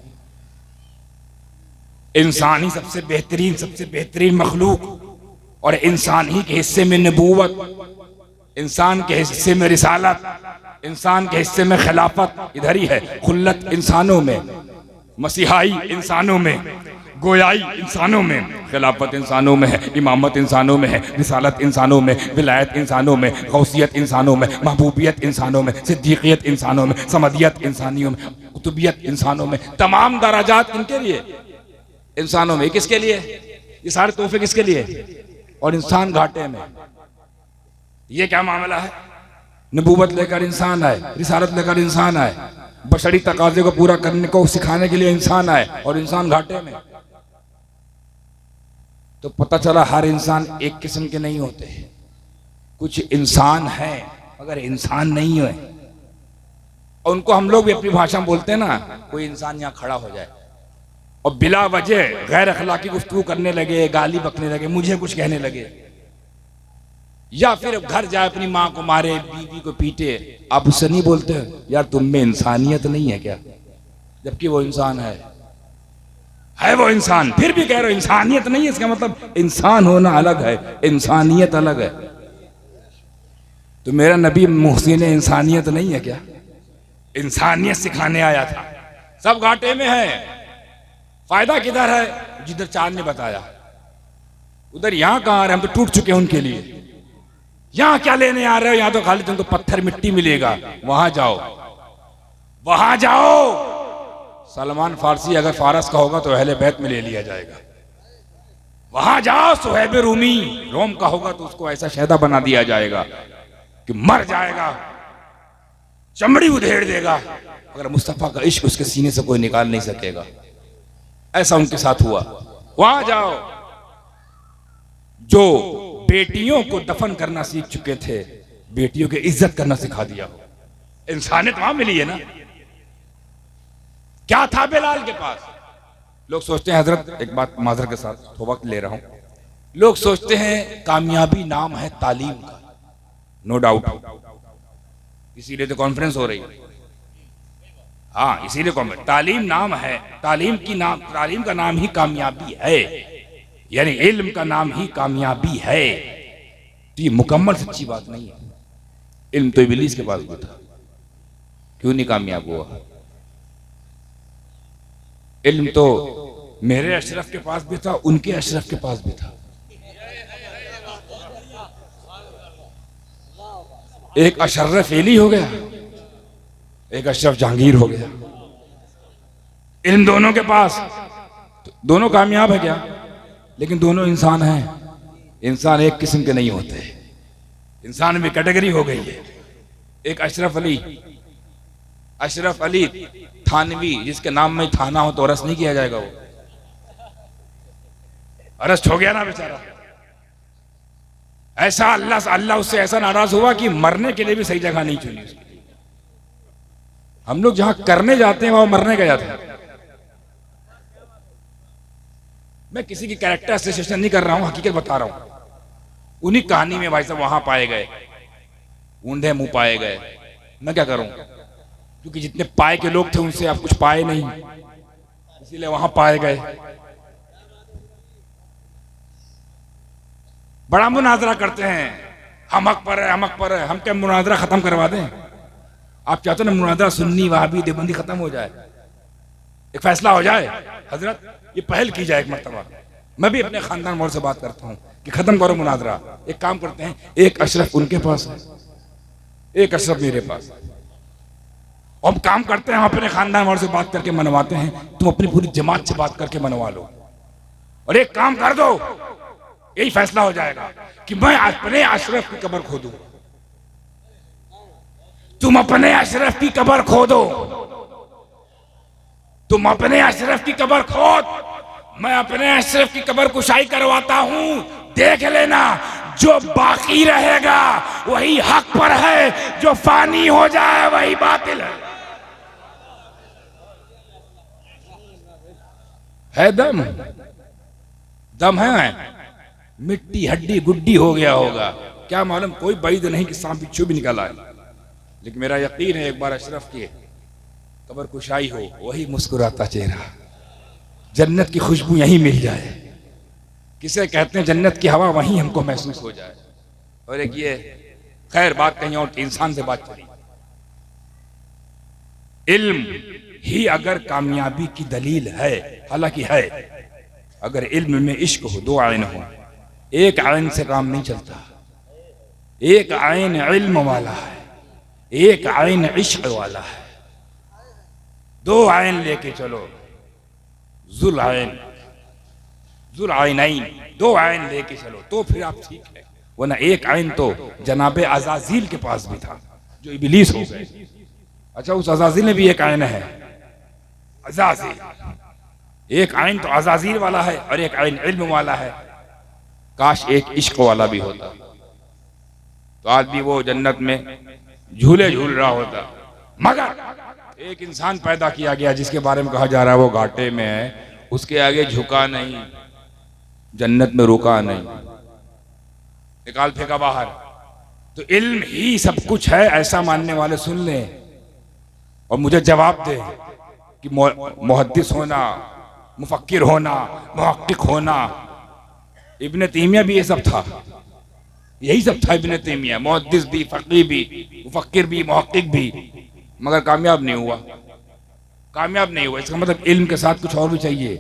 इंसान ही सबसे बेहतरीन मखलूक, और इंसान ही के हिस्से में नबूवत, इंसान के हिस्से में रिसालत, इंसान के हिस्से में खिलाफत इधर ही है। खुल्लत इंसानों में, मसीहाई इंसानों में, गोयाई इंसानों में, खिलाफत इंसानों में है, इमामत इंसानों में है, रिसालत इंसानों में, विलायत इंसानों में, गौसियत इंसानों में, महबूबियत इंसानों में, सिद्दीकियत इंसानों में, समदियत इंसानियों में, कुतुबियत इंसानों में। तमाम दराजात किनके लिए? इंसानों में। किसके लिए? ये सारे तोहफे किसके लिए? और इंसान घाटे में। ये क्या मामला है? नबूवत लेकर इंसान आए, रिसालत लेकर इंसान आए, बशरी तकाजे को पूरा करने को सिखाने के लिए इंसान आए, और इंसान घाटे में। तो पता चला हर इंसान एक किस्म के नहीं होते। कुछ इंसान है मगर इंसान नहीं है, और उनको हम लोग भी अपनी भाषा में बोलते हैं ना, कोई इंसान यहाँ खड़ा हो जाए और बिला वजह गैर अखलाकी गुफ्तगू करने लगे, गाली बकने लगे, मुझे कुछ कहने लगे, या फिर घर जाए अपनी माँ को मारे, बीवी को पीटे, आप उससे नहीं बोलते यार तुम में इंसानियत नहीं है क्या? जबकि वो इंसान है वो इंसान। फिर भी कह रहे हो इंसानियत नहीं है, इसका मतलब इंसान होना अलग है, इंसानियत अलग है। तो मेरा नबी मुहसिन इंसानियत नहीं है क्या? इंसानियत सिखाने आया था। सब घाटे में है। फायदा किधर है? जिधर चांद ने बताया, उधर। यहां कहां आ रहे, हम तो टूट चुके हैं उनके लिए। यहां क्या लेने आ रहे हो? यहां तो खाली तुमको पत्थर मिट्टी मिलेगा। वहां जाओ। सलमान फारसी अगर फारस का होगा तो अहले बैत में ले लिया जाएगा। वहां जाओ। सुहैब रूमी रोम का होगा तो उसको ऐसा शहदा बना दिया जाएगा कि मर जाएगा, चमड़ी उधेड़ देगा, अगर मुस्तफा का इश्क उसके सीने से कोई निकाल नहीं सकेगा। ऐसा उनके साथ हुआ। वहां जाओ। जो बेटियों को दफन करना सीख चुके थे, बेटियों की इज्जत करना सिखा दिया हो। इंसानियत वहां मिली है ना। क्या था बिलाल के पास? लोग सोचते हैं, हजरत एक बात माजर के साथ तो वक्त ले रहा हूं, लोग सोचते हैं कामयाबी नाम है तालीम का। नो डाउट, इसीलिए तो कॉन्फ्रेंस हो रही है। हाँ, इसीलिए कौम तालीम नाम है, तालीम का नाम ही कामयाबी है, यानी इल्म का नाम ही कामयाबी है। तो ये मुकम्मल सच्ची बात नहीं है। इल्म तो इब्लीस के पास भी था, क्यों नहीं कामयाब हुआ? इल्म तो मेरे अशरफ के पास भी था, उनके अशरफ के पास भी था। एक अशरफ एली हो गया, एक अशरफ जहांगीर हो गया। इन दोनों के पास, दोनों कामयाब है क्या? लेकिन दोनों इंसान हैं। इंसान एक किस्म के नहीं होते, इंसान में कैटेगरी हो गई है। एक अशरफ अली थानवी, जिसके नाम में थाना हो तो अरेस्ट नहीं किया जाएगा। वो अरेस्ट हो गया ना बेचारा। ऐसा अल्लाह उससे ऐसा नाराज हुआ कि मरने के लिए भी सही जगह नहीं चुनी उसके लिए। हम लोग जहां करने जाते हैं वहां मरने गया था। मैं किसी की कैरेक्टर एसोसिएशन नहीं कर रहा हूं, हकीकत बता रहा हूं। उन्हीं कहानी में भाई साहब वहां पाए गए, ऊंधे मुंह पाए गए। मैं क्या करूं, क्योंकि जितने पाए के लोग थे उनसे आप कुछ पाए नहीं, इसीलिए वहां पाए गए। बड़ा मुनाजरा करते हैं, हम हक पर है, हम हक पर है। हम क्या मुनाजरा खत्म करवा दें? आप चाहते ना मुनाजरा सुन्नी वहाबी देवबंदी खत्म हो जाए, एक फैसला हो जाए? हजरत ये पहल की जाए एक मर्तबा। मैं भी अपने खानदान मोड़ से बात करता हूँ कि खत्म करो मुनाजरा। एक काम करते हैं, एक अशरफ उनके पास है, एक अशरफ मेरे पास है। हम काम करते हैं, हम अपने खानदान वालों से बात करके मनवाते हैं, तुम अपनी पूरी जमात से बात करके मनवा लो। और एक काम कर दो, यही फैसला हो जाएगा कि मैं अपने अशरफ की कब्र खोदूं, तुम अपने अशरफ की कब्र खोदो, तुम अपने अशरफ की कब्र खोद, मैं अपने अशरफ की कब्र कुशाई करवाता हूं। देख लेना, जो बाकी रहेगा वही हक पर है, जो फानी हो जाए वही बातिल है। दम है, मिट्टी हड्डी गुड्डी हो गया होगा, क्या मालूम, कोई बैद नहीं कि सांप बिच्छू भी निकला है। लेकिन मेरा यकीन है एक बार अशरफ की कब्र कुशाई हो, वही मुस्कुराता चेहरा, जन्नत की खुशबू यहीं मिल जाए। किसे कहते हैं जन्नत की हवा वहीं हमको महसूस हो जाए। और एक ये खैर बात कहीं और, इंसान से बात चली। इल्म ही अगर कामयाबी की दलील है, हालांकि है, अगर इल्म में इश्क हो, दो आइन हो, एक आइन से काम नहीं चलता। एक आइन इल्म वाला है, एक आइन इश्क वाला है। दो आइन लेके चलो, जुल आइनैन, दो आइन लेके चलो तो फिर आप ठीक है। वरना एक आइन तो जनाबे अज़ाज़ील के पास भी था, जो इब्लीस हो गए। अच्छा, उस अज़ाज़ील में भी एक आइन है, अज़ाज़ील। एक आइन तो अज़ाज़ील वाला है और एक आइन इल्म वाला है। काश एक इश्क वाला भी होता तो आज भी वो जन्नत में झूले झूल रहा होता। मगर एक इंसान पैदा किया गया जिसके बारे में कहा जा रहा है वो घाटे में है, उसके आगे झुका नहीं, जन्नत में रुका नहीं, निकाल फेंका बाहर। तो इल्म ही सब कुछ है, ऐसा मानने वाले सुन लें और मुझे जवाब दे कि मुहद्दिस होना, मुफक्किर होना, मुहक्किक होना, इब्न तैमिया भी ये सब था, यही सब था इब्न तैमिया। मुहद्दिस भी, फकीह भी, मुफक्किर भी, मुहक्किक भी, मगर कामयाब नहीं हुआ, कामयाब नहीं हुआ। इसका मतलब इल्म के साथ कुछ और भी चाहिए।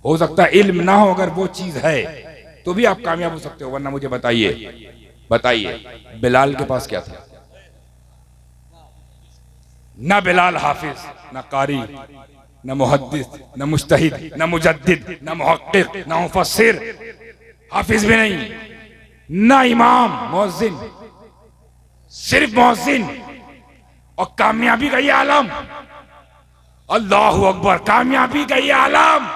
हो सकता है इल्म ना हो, अगर वो चीज है तो भी आप कामयाब हो सकते हो। वरना मुझे बताइए बिलाल के पास क्या था? ना बिलाल हाफिज, ना कारी, ना मुहद्दिस, ना मुज्तहिद, ना मुजद्दिद, ना मुहक्किक, ना मुफस्सिर, हाफिज भी नहीं, ना इमाम, मुअज्जिन, सिर्फ मुअज्जिन। और कामयाबी का ये आलम, अल्लाहु अकबर, कामयाबी का ये आलम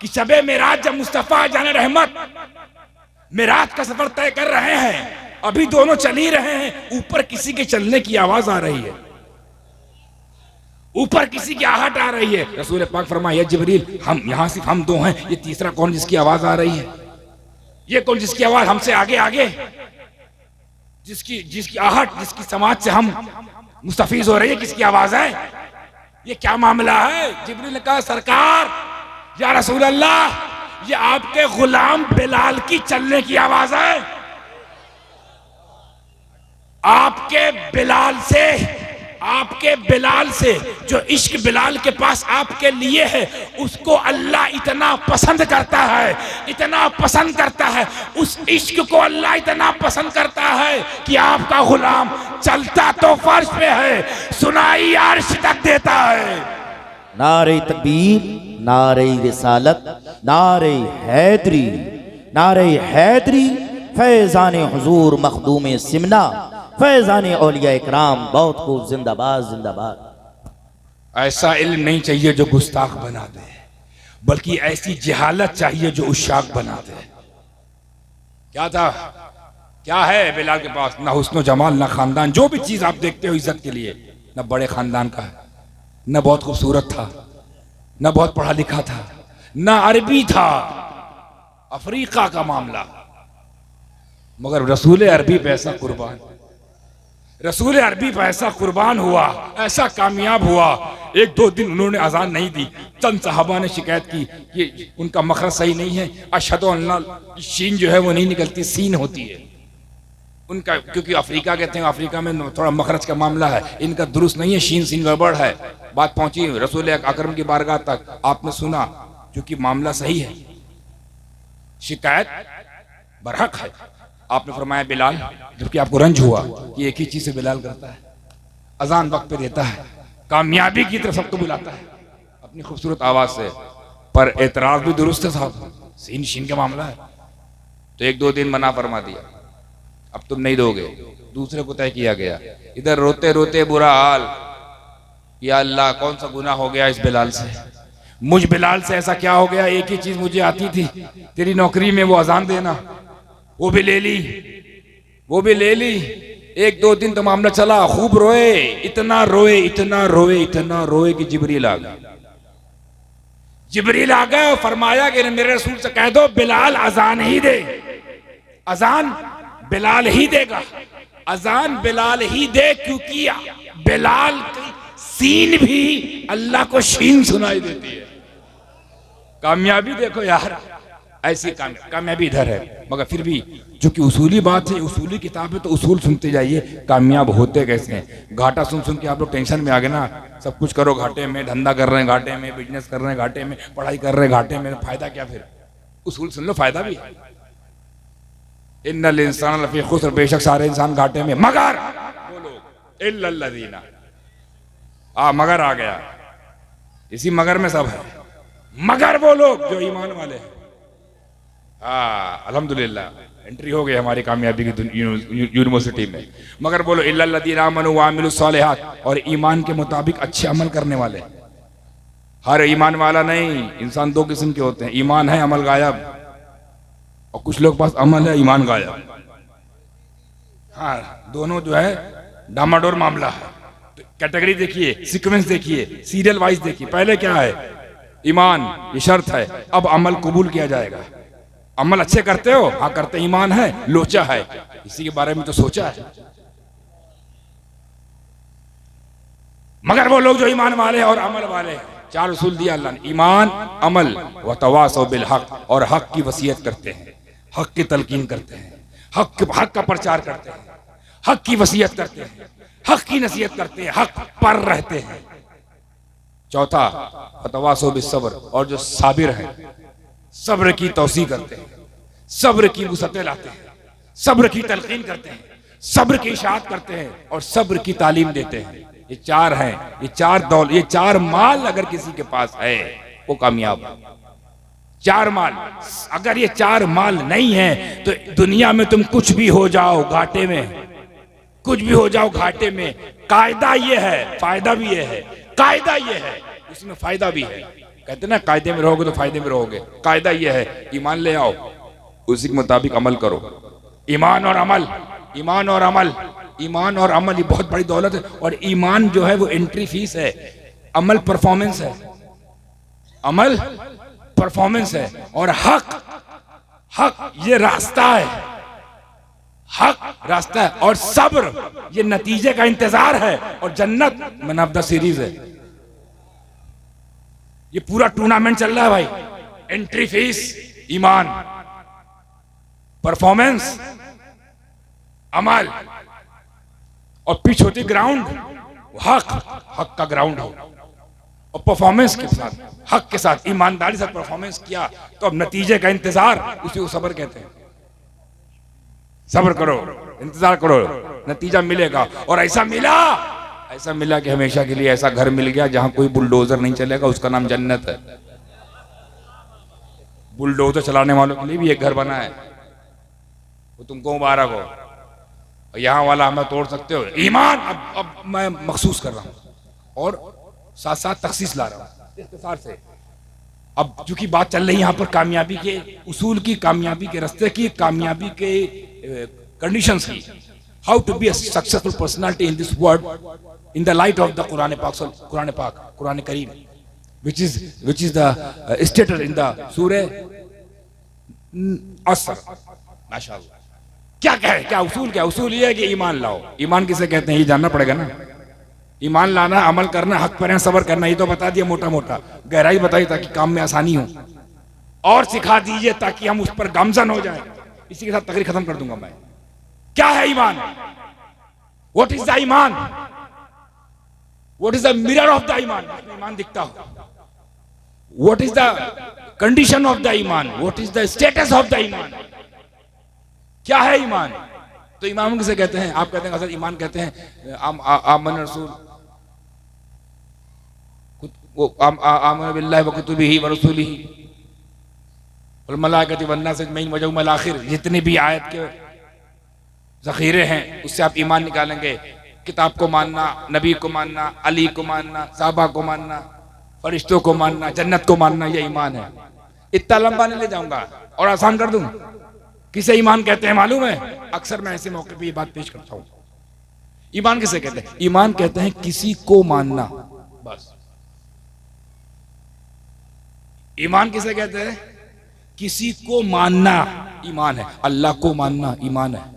कि शबे मेराज जब मुस्तफा जाने रहमत मेराज का सफर तय कर रहे हैं, अभी दोनों चल ही रहे हैं, ऊपर किसी के चलने की आवाज आ रही है, ऊपर किसी की आहट आ रही है। रसूल पाक फरमाया, जिब्रील, हम यहां सिर्फ हम दो हैं, ये तीसरा कौन जिसकी आवाज आ रही है? ये कौन जिसकी आवाज हमसे आगे आगे, जिसकी आहट, जिसकी समाज से हम मुस्तफीज हो रही है, किसकी आवाज है? ये क्या मामला है? जिब्रील ने कहा सरकार या रसूल अल्लाह, ये आपके गुलाम बिलाल की चलने की आवाज है। आपके बिलाल से जो इश्क बिलाल के पास आपके लिए है, उसको अल्लाह इतना पसंद करता है, इतना पसंद करता है, उस इश्क को अल्लाह इतना पसंद करता है कि आपका गुलाम चलता तो फर्श पे है, सुनाई अर्श तक देता है। नारे तकबीर, नारे रिसालत, नारे हैदरी, नारे हैदरी, फैजान हुजूर मखदूम सिमना, फैजान औलिया इकराम, बहुत खूब, जिंदाबाद जिंदाबाद। ऐसा इल्म नहीं चाहिए जो गुस्ताख बना दे, बल्कि ऐसी जहालत चाहिए जो उशाक बना दे। क्या था, क्या है बिलाल के पास? ना हुस्न जमाल, ना खानदान। जो भी चीज आप देखते हो इज्जत के लिए, ना बड़े खानदान का है, ना बहुत खूबसूरत था, ना बहुत पढ़ा लिखा था, ना अरबी था, अफ्रीका का मामला। मगर रसूल अरबी पे ऐसा कुर्बान, रसूल अरबी पर ऐसा कुर्बान हुआ, ऐसा कामयाब हुआ। एक दो दिन उन्होंने अजान नहीं दी। चंद साहबा ने शिकायत की कि उनका मखरज सही नहीं है, अशहदु अन्ना, शीन जो है वो नहीं निकलती, सीन होती है उनका, क्योंकि अफ्रीका कहते हैं, अफ्रीका में थोड़ा मखरज का मामला है, इनका दुरुस्त नहीं है, शीन सीन गड़बड़ है। बात पहुंची रसूल अकरम की बारगाह तक, आपने सुना, क्योंकि मामला सही है, शिकायत बरहक है। आपने फरमाया बिलाल, जबकि आपको रंज हुआ कि एक ही चीज से बिलाल करता है, अजान वक्त पे देता है, कामयाबी की तरफ सबको बुलाता है अपनी खूबसूरत आवाज से, पर एतराज भी दुरुस्त है साहब, सीन शीन का मामला है। तो एक दो दिन मना फरमा दिया, अब तुम नहीं दोगे। दूसरे को तय किया गया, इधर रोते रोते बुरा हाल, या अल्लाह कौन सा गुनाह हो गया इस बिलाल से, मुझ बिलाल से ऐसा क्या हो गया? एक ही चीज मुझे आती थी, तेरी नौकरी में वो अजान देना, वो भी ले ली, वो भी ले ली। एक दो दिन तो मामला चला, खूब रोए, इतना रोए, इतना रोए, इतना रोए कि जिब्रील आ गया। जिब्रील आ गया और फरमाया कि मेरे रसूल से कह दो बिलाल अजान ही दे, अजान बिलाल ही देगा, अजान बिलाल ही दे, क्योंकि बिलाल की सीन भी अल्लाह को शीन सुनाई देती है। कामयाबी देखो यार, ऐसी कामयाबी इधर है। मगर फिर भी जो कि उसूली बात है, उसूली किताब है, तो उसूल सुनते जाइए, कामयाब होते कैसे हैं। घाटा सुन सुन के आप लोग टेंशन में आ गए ना, सब कुछ करो घाटे में, धंधा कर रहे हैं घाटे में, बिजनेस कर रहे हैं घाटे में, पढ़ाई कर रहे हैं घाटे में, फायदा क्या? फिर उसूल सुन लो, फायदा भी है। इन्नल इंसान लफी खुस्र, बेशक सारे इंसान घाटे में, मगर बोलो इल्लल्लज़ीना, मगर आ गया, इसी मगर में सब है, मगर वो लोग जो ईमान वाले हैं। अल्हम्दुलिल्लाह एंट्री हो गई हमारी कामयाबी की यूनिवर्सिटी में। मगर बोलो इल्लल्लज़ीना आमनू व अमिलुस सालिहात, और ईमान के मुताबिक अच्छे अमल करने वाले। हर ईमान वाला नहीं, इंसान दो किस्म के होते हैं, ईमान है अमल गायब, और कुछ लोग पास अमल है ईमान गायब। हाँ, दोनों जो है डामाडोर मामला है। तो कैटेगरी देखिए, सीक्वेंस देखिए, सीरियल वाइज देखिए। पहले क्या है? ईमान, ये शर्त है, अब अमल कबूल किया जाएगा। अमल अच्छे करते हो? हाँ करते, ईमान है, लोचा है, इसी के बारे में तो सोचा है। मगर वो लोग जो ईमान वाले और अमल वाले, चार उसूल दिया अल्लाह ने, ईमान, अमल व तवासौ बिल हक, और हक की वसीयत करते हैं, हक की तलकीन करते हैं, हक का प्रचार करते हैं, हक की वसीयत करते हैं, हक की नसीहत करते हैं, हक पर रहते हैं। चौथा तवासौ बिस सब्र, और जो साबिर है, सब्र की तौसी करते हैं, सब्र की वुसअतें लाते हैं, सब्र की तलकीन करते हैं, सब्र की इशाअत करते हैं, और सब्र की तालीम देते हैं। ये चार हैं, ये चार माल अगर किसी के पास है वो कामयाब है। चार माल, अगर ये चार माल नहीं है तो दुनिया में तुम कुछ भी हो जाओ घाटे में, कुछ भी हो जाओ घाटे में। कायदा ये है, फायदा भी ये है, कायदा ये है, इसमें फायदा भी है। कहते ना कायदे में रहोगे तो फायदे में रहोगे। कायदा ये है, ईमान ले आओ, उसी के मुताबिक अमल करो। ईमान और अमल, ईमान और अमल, ईमान और अमल, ये बहुत बड़ी दौलत है। और ईमान जो है वो एंट्री फीस है, अमल परफॉर्मेंस है, अमल परफॉर्मेंस है, और हक, हक ये रास्ता है, हक रास्ता है, और सब्र ये नतीजे का इंतजार है, और जन्नत मन ऑफ द सीरीज है। ये पूरा टूर्नामेंट चल रहा है भाई। एंट्री फीस ईमान, परफॉर्मेंस अमल, और पिच होती ग्राउंड, हक का ग्राउंड हो, और परफॉर्मेंस के साथ, हक के साथ, ईमानदारी से परफॉर्मेंस किया तो अब नतीजे का इंतजार, उसी को सब्र कहते हैं। सब्र करो, इंतजार करो, नतीजा मिलेगा। और ऐसा मिला कि हमेशा के लिए ऐसा घर मिल गया जहां कोई बुलडोजर नहीं चलेगा, उसका नाम जन्नत है। बुलडोजर चलाने वालों के लिए भी एक घर बना है, वो तुमको मुबारक हो। यहां वाला हमें तोड़ सकते हो, ईमान अब मैं महसूस कर रहा हूं और साथ साथ तखसीस ला रहा हूं इख्तिसार से। अब चूंकि बात चल रही है यहां पर कामयाबी के उसूल की, कामयाबी के रास्ते की, कामयाबी के कंडीशंस की, how to be a successful personality in this world in the light of the Quran Pak, Quran Karim, which is the stated in the सूरह असर। माशाअल्लाह, क्या कहे, क्या उसूल, क्या उसूल ये है कि ईमान लाओ। ईमान किसे कहते हैं ये जानना पड़ेगा ना। ईमान लाना, अमल करना, हक पर सब्र करना, ये तो बता दिया मोटा मोटा, गहराई बताई ताकि काम में आसानी हो, और सिखा दीजिए ताकि हम उस पर गामजन हो जाए। इसी के साथ तकरीर खत्म कर दूंगा मैं। क्या है ईमान? व्हाट इज द ईमान? What is the mirror of the ईमान? ईमान दिखता हो। What is the condition of the Iman? What is the status of the ईमान? क्या है ईमान? तो ईमान किसे कहते हैं? आप कहते हैं असल ईमान कहते हैं आमन रसूल, आमन बिल्लाहि व कुतुबिही व रसूलिही वल मलाइकति वन नास अजमईन व यौमिल आखिर। जितने भी आयत के ज़ख़ीरे हैं उससे आप ईमान निकालेंगे। किताब को मानना, नबी को मानना, अली को मानना, साहबा को मानना, फरिश्तों को मानना, जन्नत को मानना, ये ईमान है। इतना लंबा नहीं ले जाऊंगा और आसान कर दूं। किसे ईमान कहते हैं मालूम है? अक्सर मैं ऐसे मौके पे ये बात पेश करता हूं। ईमान किसे कहते हैं? ईमान कहते हैं किसी को मानना, बस। ईमान किसे कहते हैं? किसी को मानना ईमान है। अल्लाह को मानना ईमान है,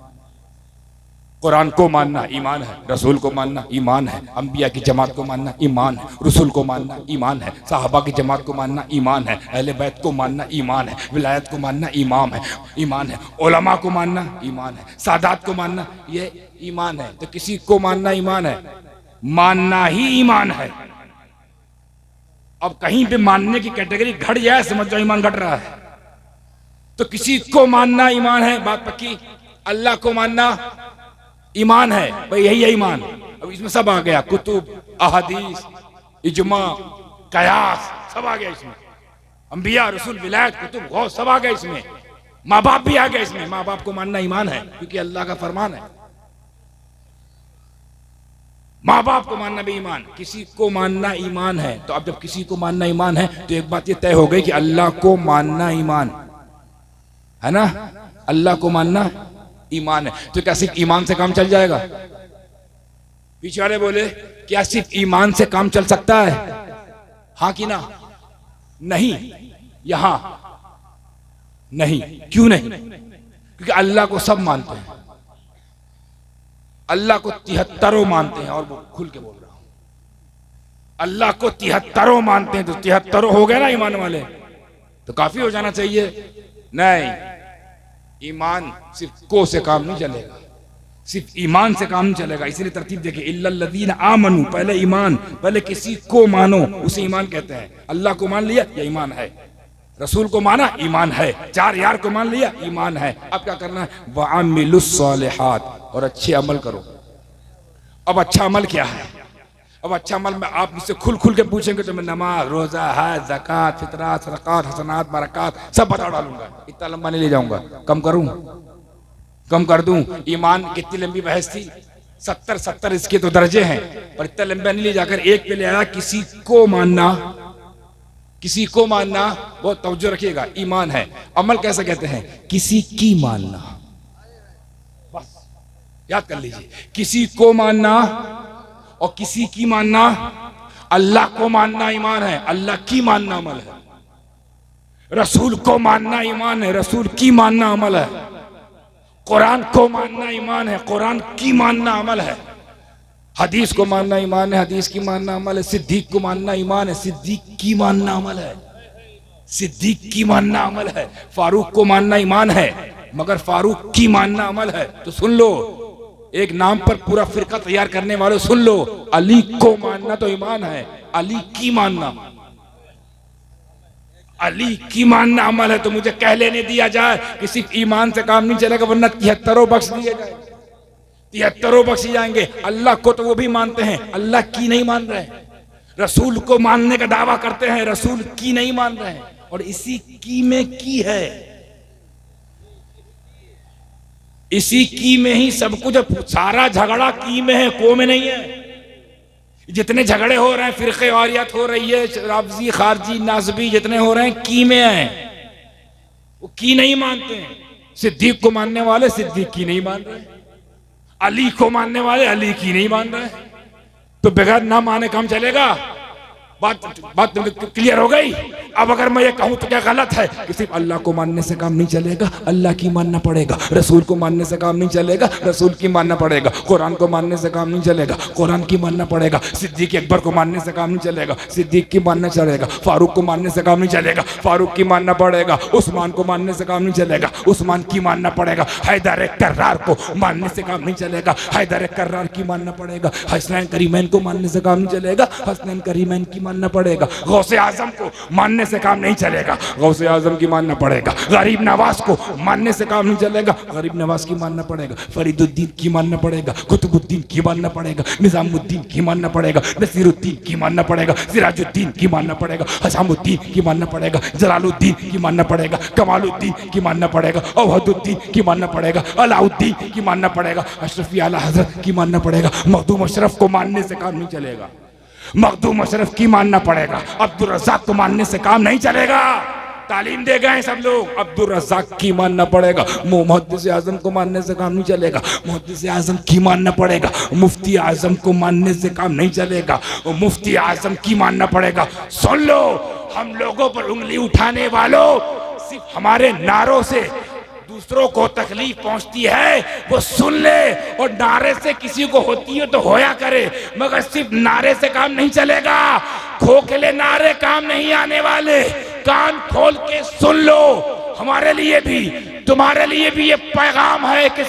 कुरान को मानना ईमान है, रसूल को मानना ईमान है, अंबिया की जमात को मानना ईमान है, रसूल को मानना ईमान है, साहबा की जमात को मानना ईमान है, अहले बैत को मानना ईमान है, विलायत को मानना ईमान है, उलमा को मानना ईमान है, सादात को मानना ये ईमान है। तो किसी को मानना ईमान है, मानना ही ईमान है। अब कहीं पे मानने की कैटेगरी घट जाए समझ जाओ ईमान घट रहा है। तो किसी को मानना ईमान है, बात पक्की। अल्लाह को मानना ईमान है, भाई यही है ईमान। अब इसमें सब आ गया, कुतुब, अहादीस, इजमा, कयास, सब आ गया इसमें। अंबिया, रसूल, विलायत, कुतुब, गौस, सब आ गया इसमें। माँ बाप भी आ गया इसमें। माँ बाप को मानना ईमान है क्योंकि अल्लाह का फरमान है। माँ बाप को मानना भी ईमान, किसी को मानना ईमान है। तो अब जब किसी को मानना ईमान है तो एक बात ये तय हो गई कि अल्लाह को मानना ईमान है ना। अल्लाह को मानना ईमान है। तो क्या सिर्फ ईमान से काम चल जाएगा? पीछे वाले बोले क्या सिर्फ ईमान से काम चल सकता है? हाँ कि ना? नहीं, यहां नहीं। क्यों नहीं? क्योंकि अल्लाह को सब मानते हैं, अल्लाह को 73 मानते हैं। और वो खुल के बोल रहा हूं, अल्लाह को 73 मानते हैं। तो 73 हो गए ना ईमान वाले, तो काफी हो जाना चाहिए। नहीं, ईमान सिर्फ को से काम नहीं चलेगा, सिर्फ ईमान से काम नहीं चलेगा। इसीलिए तरतीब देखिए, इल्लल्लज़ीना आमनू, पहले ईमान, पहले किसी को मानो, उसे ईमान कहते हैं। अल्लाह को मान लिया, यह ईमान है। रसूल को माना, ईमान है। 4 यार को मान लिया, ईमान है। अब क्या करना है? वअमिलुस्सालिहात, और अच्छे अमल करो। अब अच्छा अमल क्या है? अब अच्छा अमल में आप मुझसे खुल के पूछेंगे तो मैं नमाज, रोजा, हज, ज़कात, फितरात, सदक़ात, हसनात, बरक़ात सब बता डालूंगा। इतना लंबा नहीं ले जाऊंगा। कम करूं, कम कर दूं? ईमान कितनी लंबी बहस थी, 70 इसके तो दर्जे हैं, पर इतना लंबा नहीं ले जाकर एक पे ले आया, किसी को मानना। किसी को मानना, बहुत तवज्जो रखिएगा, ईमान है। अमल कैसे कहते हैं? किसी की मानना, बस याद कर लीजिए। किसी को मानना और किसी की मानना। अल्लाह को मानना ईमान है, अल्लाह की मानना अमल है। रसूल को मानना ईमान है, रसूल की मानना अमल है। कुरान को मानना ईमान है, कुरान की मानना अमल है। हदीस को मानना ईमान है, हदीस की मानना अमल है। सिद्दीक को मानना ईमान है, सिद्दीक की मानना अमल है। सिद्दीक की मानना अमल है। फारूक को मानना ईमान है, मगर फारूक की मानना अमल है। तो सुन लो, एक नाम पर पूरा फिरका तैयार करने वालों सुन लो, अली को मानना तो ईमान है, अली की मानना, अली की मानना अमल है। तो मुझे कह लेने दिया जाए कि सिर्फ ईमान से काम नहीं चलेगा, वरना 73 बख्श दिए जाए, 73 बख्श जाएंगे। अल्लाह को तो वो भी मानते हैं, अल्लाह की नहीं मान रहे हैं। रसूल को मानने का दावा करते हैं, रसूल की नहीं मान रहे हैं। और इसी की में की है, इसी की में ही सब कुछ। सारा झगड़ा की में है, को में नहीं है। जितने झगड़े हो रहे हैं, फिरके वारियत हो रही है, राफजी खारजी नासबी जितने हो रहे हैं, की में है। वो की नहीं मानते हैं। सिद्दीक को मानने वाले सिद्दीक की नहीं मान रहे, अली को मानने वाले अली की नहीं मान रहे। तो बगैर ना माने काम चलेगा? बात क्लियर हो गई? अब अगर मैं ये कहूं तो क्या गलत है कि सिर्फ अल्लाह को मानने से काम नहीं चलेगा, अल्लाह की मानना पड़ेगा। रसूल को मानने से काम नहीं चलेगा, रसूल की मानना पड़ेगा। कुरान को मानने से काम नहीं चलेगा, कुरान की मानना पड़ेगा। सिद्दीक अकबर को मानने से काम नहीं चलेगा, सिद्दीक की मानना चलेगा। फारूक को मानने से काम नहीं चलेगा, फारूक की मानना पड़ेगा। उस्मान को मानने से काम नहीं चलेगा, उस्मान की मानना पड़ेगा। हैदर कर्रार को मानने से काम नहीं चलेगा, हैदर कर्रार की मानना पड़ेगा। हसनैन करीमैन को मानने से काम नहीं चलेगा, हसनैन करीमैन की मानना पड़ेगा। गौसे आजम को मानने से काम नहीं चलेगा, गौसे आजम की मानना पड़ेगा। गरीब नवाज को मानने से काम नहीं चलेगा, गरीब नवाज की मानना पड़ेगा। फरीदुद्दीन की मानना पड़ेगा, कुतुबुद्दीन की मानना पड़ेगा, निजामुद्दीन की मानना पड़ेगा, नसीरुद्दीन की मानना पड़ेगा, सिराजुद्दीन की मानना पड़ेगा, हसामुद्दीन की मानना पड़ेगा, जलालुद्दीन की मानना पड़ेगा, कमालुद्दीन की मानना पड़ेगा, अवहदुद्दीन की मानना पड़ेगा, अलाउद्दीन की मानना पड़ेगा, अशरफी आला हजरत की मानना पड़ेगा। मखदूम अशरफ को मानने से काम नहीं चलेगा, मखदूम अशरफ की मानना पड़ेगा। अब्दुल रज़्ज़ाक़ को मानने से काम नहीं चलेगा। तालीम दे गए सब लोग, अब्दुल रज़्ज़ाक़ की मानना पड़ेगा। मुहद्दिस आज़म को मानने से काम नहीं चलेगा, मुहद्दिस आज़म की मानना पड़ेगा। मुफ्ती आज़म को मानने से काम नहीं चलेगा, मुफ्ती आज़म की मानना पड़ेगा। सुन लो, हम लोगों पर उंगली उठाने वालों, सिर्फ हमारे नारों से दूसरों को तकलीफ पहुंचती है, वो सुन ले। और नारे से किसी को होती है तो होया करे, मगर सिर्फ नारे से काम नहीं चलेगा। खोखले नारे काम नहीं आने वाले। कान खोल के सुन लो, हमारे लिए भी तुम्हारे लिए भी ये पैगाम है कि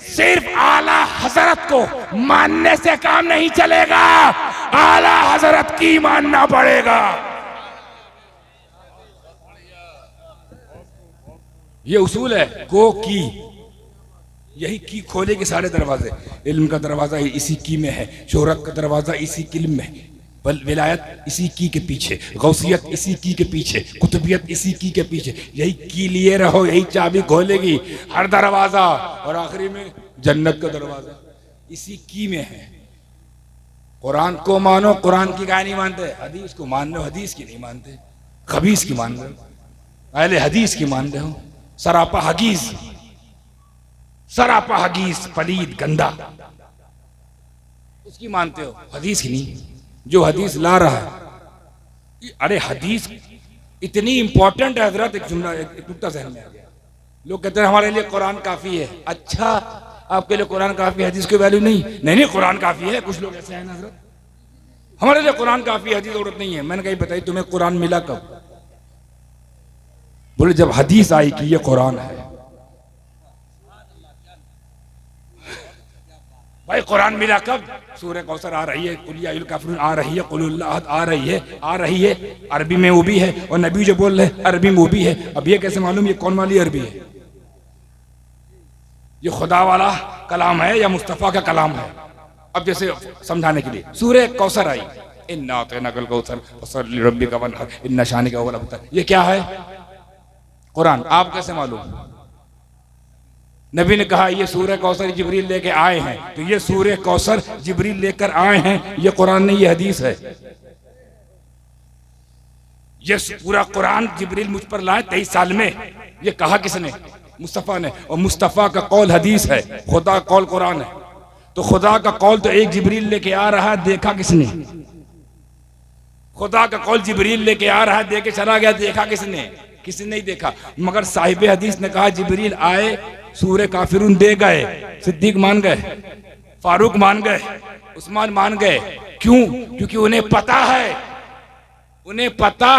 सिर्फ आला हजरत को मानने से काम नहीं चलेगा, आला हजरत की मानना पड़ेगा। ये उसूल है को की, यही की खोलेगी सारे दरवाजे। इल्म का दरवाजा इसी की में है, शोहरत का दरवाजा इसी की इल्म में, विलायत इसी की के पीछे, गौसियत इसी की के पीछे, कुतुबियत इसी की के पीछे। यही की लिए रहो, यही चाबी खोलेगी हर दरवाजा। और आखिरी में जन्नत का दरवाजा इसी की में है। कुरान को मानो, कुरान की गाय नहीं मानते। हदीस को मान लो, हदीस की नहीं मानते। खबीस की मान लो, अहले हदीस की मान रहे हो। सरापा हगीज, सरापा हगीज, पलीद गंदा, उसकी मानते हो, हदीस की नहीं। जो हदीस ला रहा है, अरे हदीस इतनी इंपॉर्टेंट है हजरत। एक जुमला, एक नुक्ता ज़हन में आ गया। लोग कहते हैं हमारे लिए कुरान काफी है। अच्छा, आपके लिए कुरान काफी है, हदीस की वैल्यू नहीं? नहीं, कुरान काफी है। कुछ लोग ऐसे हैं ना हजरत, हमारे लिए कुरान काफी है, हदीस जरूरत नहीं है। मैंने कही बताई तुम्हें कुरान मिला कब? बोले जब हदीस आई कि ये कुरान है। भाई कुरान मिला कब? सूरह कौसर आ रही है, कुल या अय्युहल काफिरून आ रही है, कुल हुवल्लाहु अहद आ रही है। अरबी में वो भी है, और नबी जो बोल रहे हैं अरबी में वो भी है। अब ये कैसे मालूम ये कौन वाली अरबी है? ये खुदा वाला कलाम है या मुस्तफा का कलाम है? अब जैसे समझाने के लिए, सूरह कौसर आई, इन्ना अतैनाकल कौसर फसल्लि लिरब्बिका वनहर इन्ना शानिका हुवल अबतर। ये क्या है? कुरान। आप कैसे मालूम? नबी ने कहा ये सूरह कौसर जिब्रील लेके आए हैं, तो ये सूरह कौसर जिब्रील लेकर आए हैं, ये कुरान नहीं, ये हदीस है। ये पूरा कुरान जिब्रील मुझ पर लाए 23 साल में। ये कहा किसने? मुस्तफा ने। और मुस्तफा का कौल हदीस है, खुदा का कौल कुरान है। तो खुदा का कौल तो एक जिब्रील लेके आ रहा है, देखा किसने? खुदा का कौल जिब्रील लेके आ रहा है, देके चला गया, देखा किसने? किसी नहीं देखा। मगर साहिब हदीस ने कहा जिब्रील आए, सूरह काफिरून दे गए, सिद्दीक मान गए, फारूक मान गए, उस्मान मान गए। क्यों? क्योंकि उन्हें पता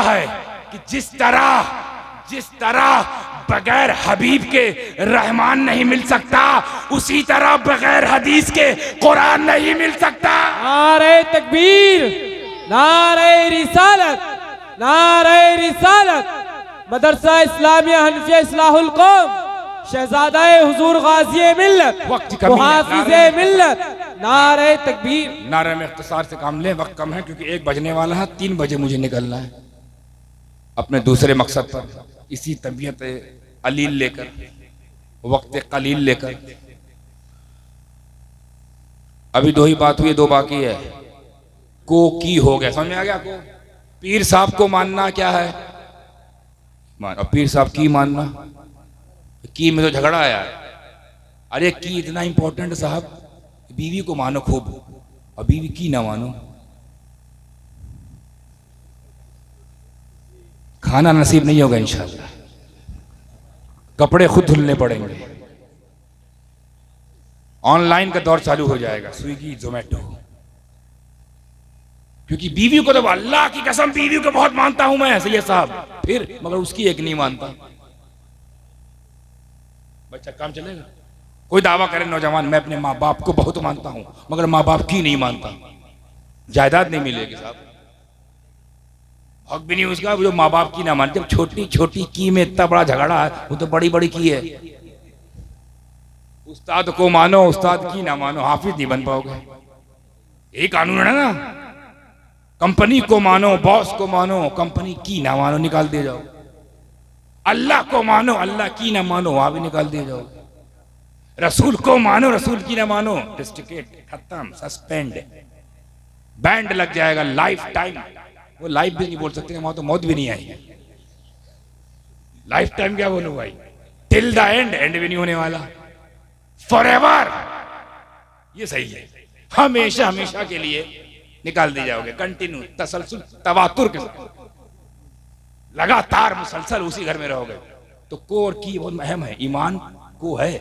है कि जिस तरह बगैर हबीब के रहमान नहीं मिल सकता, उसी तरह बगैर हदीस के कुरान नहीं मिल सकता। नारे तकबीर, नारे रिसालत, नारे रिसालत। मदरसा इस्लामिया हनफिया इस्लाहुल कौम, शहजादाए हुजूर गाज़ी मिल्लत, मुहाफिज़े मिल्लत, नारे तकबीर। नारे में इख्तिसार से काम लें, वक्त कम है क्योंकि 1 बजने वाला है। 3 बजे मुझे निकलना है अपने दूसरे मकसद पर, इसी तबीयत अलील लेकर, वक्त कलील लेकर। अभी 2 ही बात हुई, 2 बाकी है। को की हो गया, समझ में आ गया? को पीर साहब को मानना क्या है? और पीर साहब की मानना, की में तो झगड़ा आया है। अरे की इतना इंपॉर्टेंट साहब, बीवी को मानो खूब और बीवी की ना मानो। खाना नसीब नहीं होगा इंशाल्लाह, कपड़े खुद धुलने पड़ेंगे। ऑनलाइन का दौर चालू हो जाएगा, स्विगी जोमेटो। क्योंकि बीवी को तो अल्लाह की कसम बीवी को बहुत मानता हूं मैं सैयद साहब, फिर मगर उसकी एक नहीं मानता। बच्चा काम चलेगा? कोई दावा करे नौजवान, मैं अपने माँ बाप को बहुत मानता हूं मगर माँ बाप की नहीं मानता, जायदाद नहीं मिलेगी साहब। हक भी नहीं उसका जो माँ बाप की ना मानते। जब छोटी छोटी की में इतना बड़ा झगड़ा है, वो तो बड़ी बड़ी की है। उस्ताद को मानो, उस्ताद की ना मानो, हाफिज नहीं बन पाओगे। यही कानून है ना। कंपनी को मानो, बॉस को मानो, कंपनी की ना मानो, निकाल दिए जाओ। अल्लाह को मानो, अल्लाह की ना मानो, वहां भी निकाल दिए जाओ। रसूल को मानो, रसूल की ना मानो, डिस्ट्रिकेट खत्म, सस्पेंड, बैंड लग जाएगा लाइफ टाइम। वो लाइफ भी नहीं बोल सकते, वहां तो मौत भी नहीं आएगी। लाइफ टाइम क्या बोलूं भाई? टिल द एंड, एंड भी नहीं होने वाला। फॉरएवर, ये सही है। हमेशा हमेशा के लिए निकाल दी जाओगे। कंटिन्यू, तसलसल, तवातुर के साथ लगातार मुसलसल उसी घर में रहोगे। तो को और की बहुत अहम है। ईमान को है,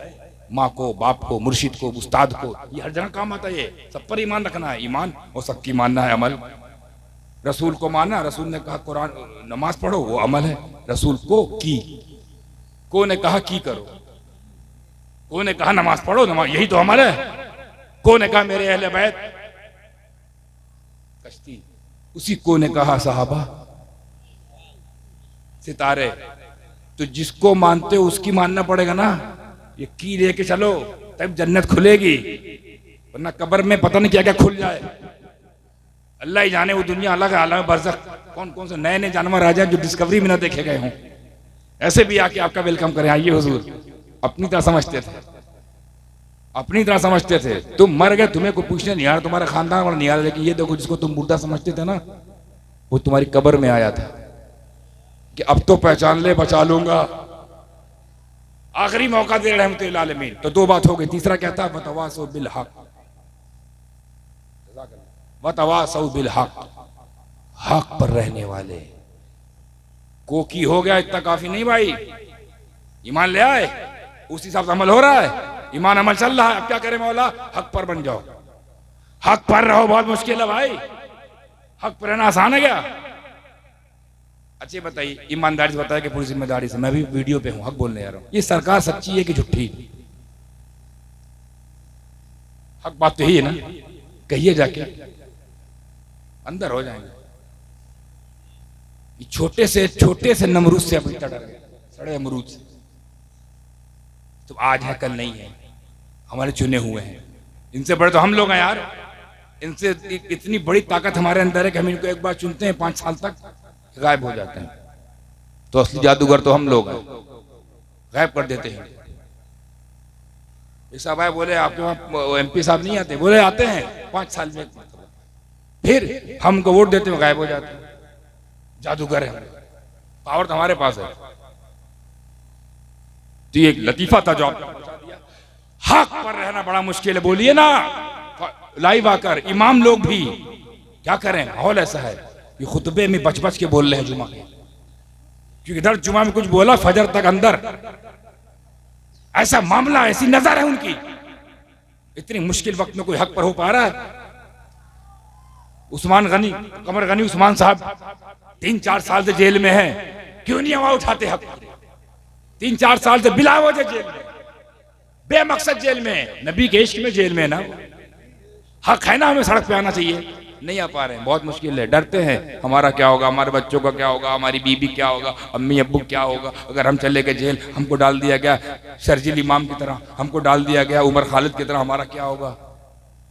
माँ को, बाप को, मुर्शिद को, उस्ताद को, ये हर जगह काम आता है। ये सब पर ईमान रखना है, ईमान और सबकी मानना है अमल। रसूल को मानना, रसूल ने कहा कुरान नमाज पढ़ो, वो अमल है। रसूल को ने कहा की करो, को ने कहा नमाज पढ़ो, नमाज, यही तो अमल है। को ने कहा मेरे अहले बैत कश्ती, उसी को ने कहा सहाबा सितारे। तो जिसको मानते हो उसकी मानना पड़ेगा ना। ये की लेके चलो तब जन्नत खुलेगी, वरना कब्र में पता नहीं क्या क्या खुल जाए। अल्लाह ही जाने, वो दुनिया अलग है, आलम बरज़ख। कौन कौन से नए नए जानवर आ जाए जो डिस्कवरी में ना देखे गए हों, ऐसे भी आके आपका वेलकम करें। आइए हुजूर। अपनी तरह समझते थे, अपनी तरह समझते थे। तुम मर गए, तुम्हें कोई पूछने नहीं आ रहा, तुम्हारा खानदान वाला नहीं आ रहा। लेकिन ये देखो, जिसको तुम मुर्दा समझते थे ना, वो तुम्हारी कब्र में आया था कि अब तो पहचान ले, बचा लूंगा। आखिरी मौका दे रहमतुल्लिल आलमीन। तो 2 बात हो गई। तीसरा क्या था? वतवासौ बिल हक, वतवासौ बिल हक, हक पर रहने वाले। को की हो गया, इतना काफी नहीं भाई। ईमान ले आए, उस हिसाब से अमल हो रहा है। ईमान अमल चल रहा है, अब क्या करें मौला? हक पर बन जाओ, हक पर रहो। बहुत मुश्किल है भाई, हक पर रहना आसान है क्या? अच्छे बताइए, ईमानदारी से बताया कि पूरी जिम्मेदारी से, मैं भी वीडियो पे हूं, हक बोलने जा रहा हूं। ये सरकार सच्ची है कि झूठी? हक बात तो यही है ना, कहिए जाके, अंदर हो जाएंगे। छोटे से नमरूद से अभी तक डर गए, सड़े अमरूद से। तो आज है कल नहीं है, हमारे चुने हुए हैं। इनसे बड़े तो हम लोग हैं यार। इनसे इतनी बड़ी ताकत हमारे अंदर है कि हम इनको एक बार चुनते हैं, 5 साल तक गायब हो जाते हैं। तो असली जादूगर तो हम लोग हैं, गायब कर देते हैं। ये साहब आए, बोले आपके वहां MP साहब नहीं आते? बोले आते हैं 5 साल में, फिर हमको वोट देते हैं, गायब हो जाते हैं। जादूगर है, पावर तो हमारे पास है। तो ये एक लतीफा था जो आपने पहुंचा दिया। हक पर रहना बड़ा मुश्किल है, बोलिए ना लाइव आकर। इमाम लोग भी क्या करें, माहौल ऐसा है। ये खुतबे में बच बच के बोल रहे हैं जुमा के, क्योंकि इधर जुमा में कुछ बोला, फजर तक अंदर ऐसा मामला, ऐसी नजर है उनकी। इतनी मुश्किल वक्त में कोई हक पर हो पा रहा है? उस्मान गनी, कमर गनी उस्मान साहब 3-4 साल से जेल में है, क्यों नहीं आवाज उठाते हक? 3-4 साल से बिला वजह जेल में, बेमकसद जेल में, नबी के इश्क में जेल में ना। हक है ना, हमें सड़क पे आना चाहिए, नहीं आ पा रहे हैं, बहुत मुश्किल है। डरते हैं हमारा क्या होगा, हमारे बच्चों का क्या होगा, हमारी बीबी क्या होगा, अम्मी अब्बू क्या होगा, अगर हम चले गए जेल, हमको डाल दिया गया शर्जील इमाम की तरह, हमको डाल दिया गया उमर खालिद की तरह, हमारा क्या होगा?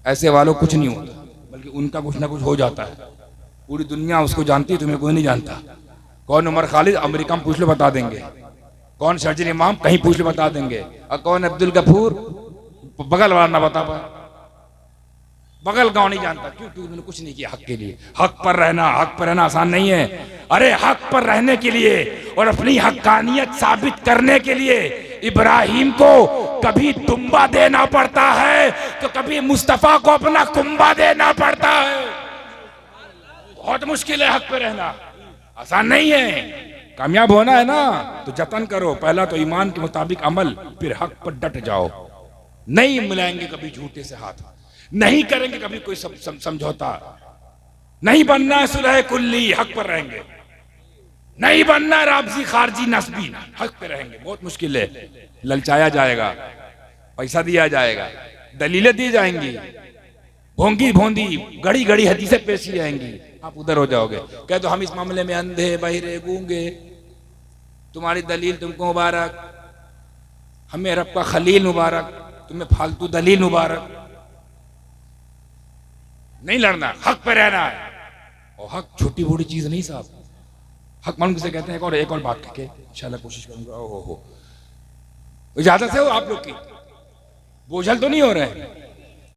ऐसे वालों कुछ नहीं होता, बल्कि उनका कुछ ना कुछ हो जाता है। पूरी दुनिया उसको जानती है, तुम्हें कोई नहीं जानता। कौन उमर खालिद, अमेरिका में पूछ लो बता देंगे। कौन शर्जील इमाम, कहीं पूछ लो बता देंगे। और कौन अब्दुल गफूर, बगल वाला ना बता पाए, बगल गांव नहीं जानता। क्यों? क्योंकि उन्होंने कुछ नहीं किया हक के लिए। हक पर रहना आसान नहीं है। अरे हक पर रहने के लिए और अपनी हक्कानियत साबित करने के लिए इब्राहिम को कभी दुम्बा देना पड़ता है तो कभी मुस्तफा को अपना कुंबा देना पड़ता है। बहुत मुश्किल है हक पे रहना, आसान नहीं है। कामयाब होना है ना तो जतन करो, पहला तो ईमान के मुताबिक अमल, फिर हक पर डट जाओ। नहीं मिलाएंगे कभी झूठे से हाथ, नहीं करेंगे कभी कोई समझौता, नहीं बनना है सुलह कुल्ली, हक पर रहेंगे। नहीं बनना राबजी खारजी नस्बी, हक पे रहेंगे। बहुत मुश्किल है, ललचाया जाएगा, पैसा दिया जाएगा, दलीलें दी जाएंगी, भोंगी भोंदी गड़ी गड़ी हदीसें पेश की जाएंगी, आप उधर हो जाओगे। कह दो हम इस मामले में अंधे बहिरे गूंगे, तुम्हारी दलील तुमको मुबारक, हमें रब का खलील मुबारक, तुम्हें फालतू दलील मुबारक। नहीं लड़ना, हक पे रहना है। और हक छोटी बड़ी चीज नहीं साहब। हक मालूम किसे कहते हैं? एक और बात करके इंशाल्लाह कोशिश करूंगा। हो इजाजत है वो आप लोग की, बोझल तो नहीं हो रहे हैं?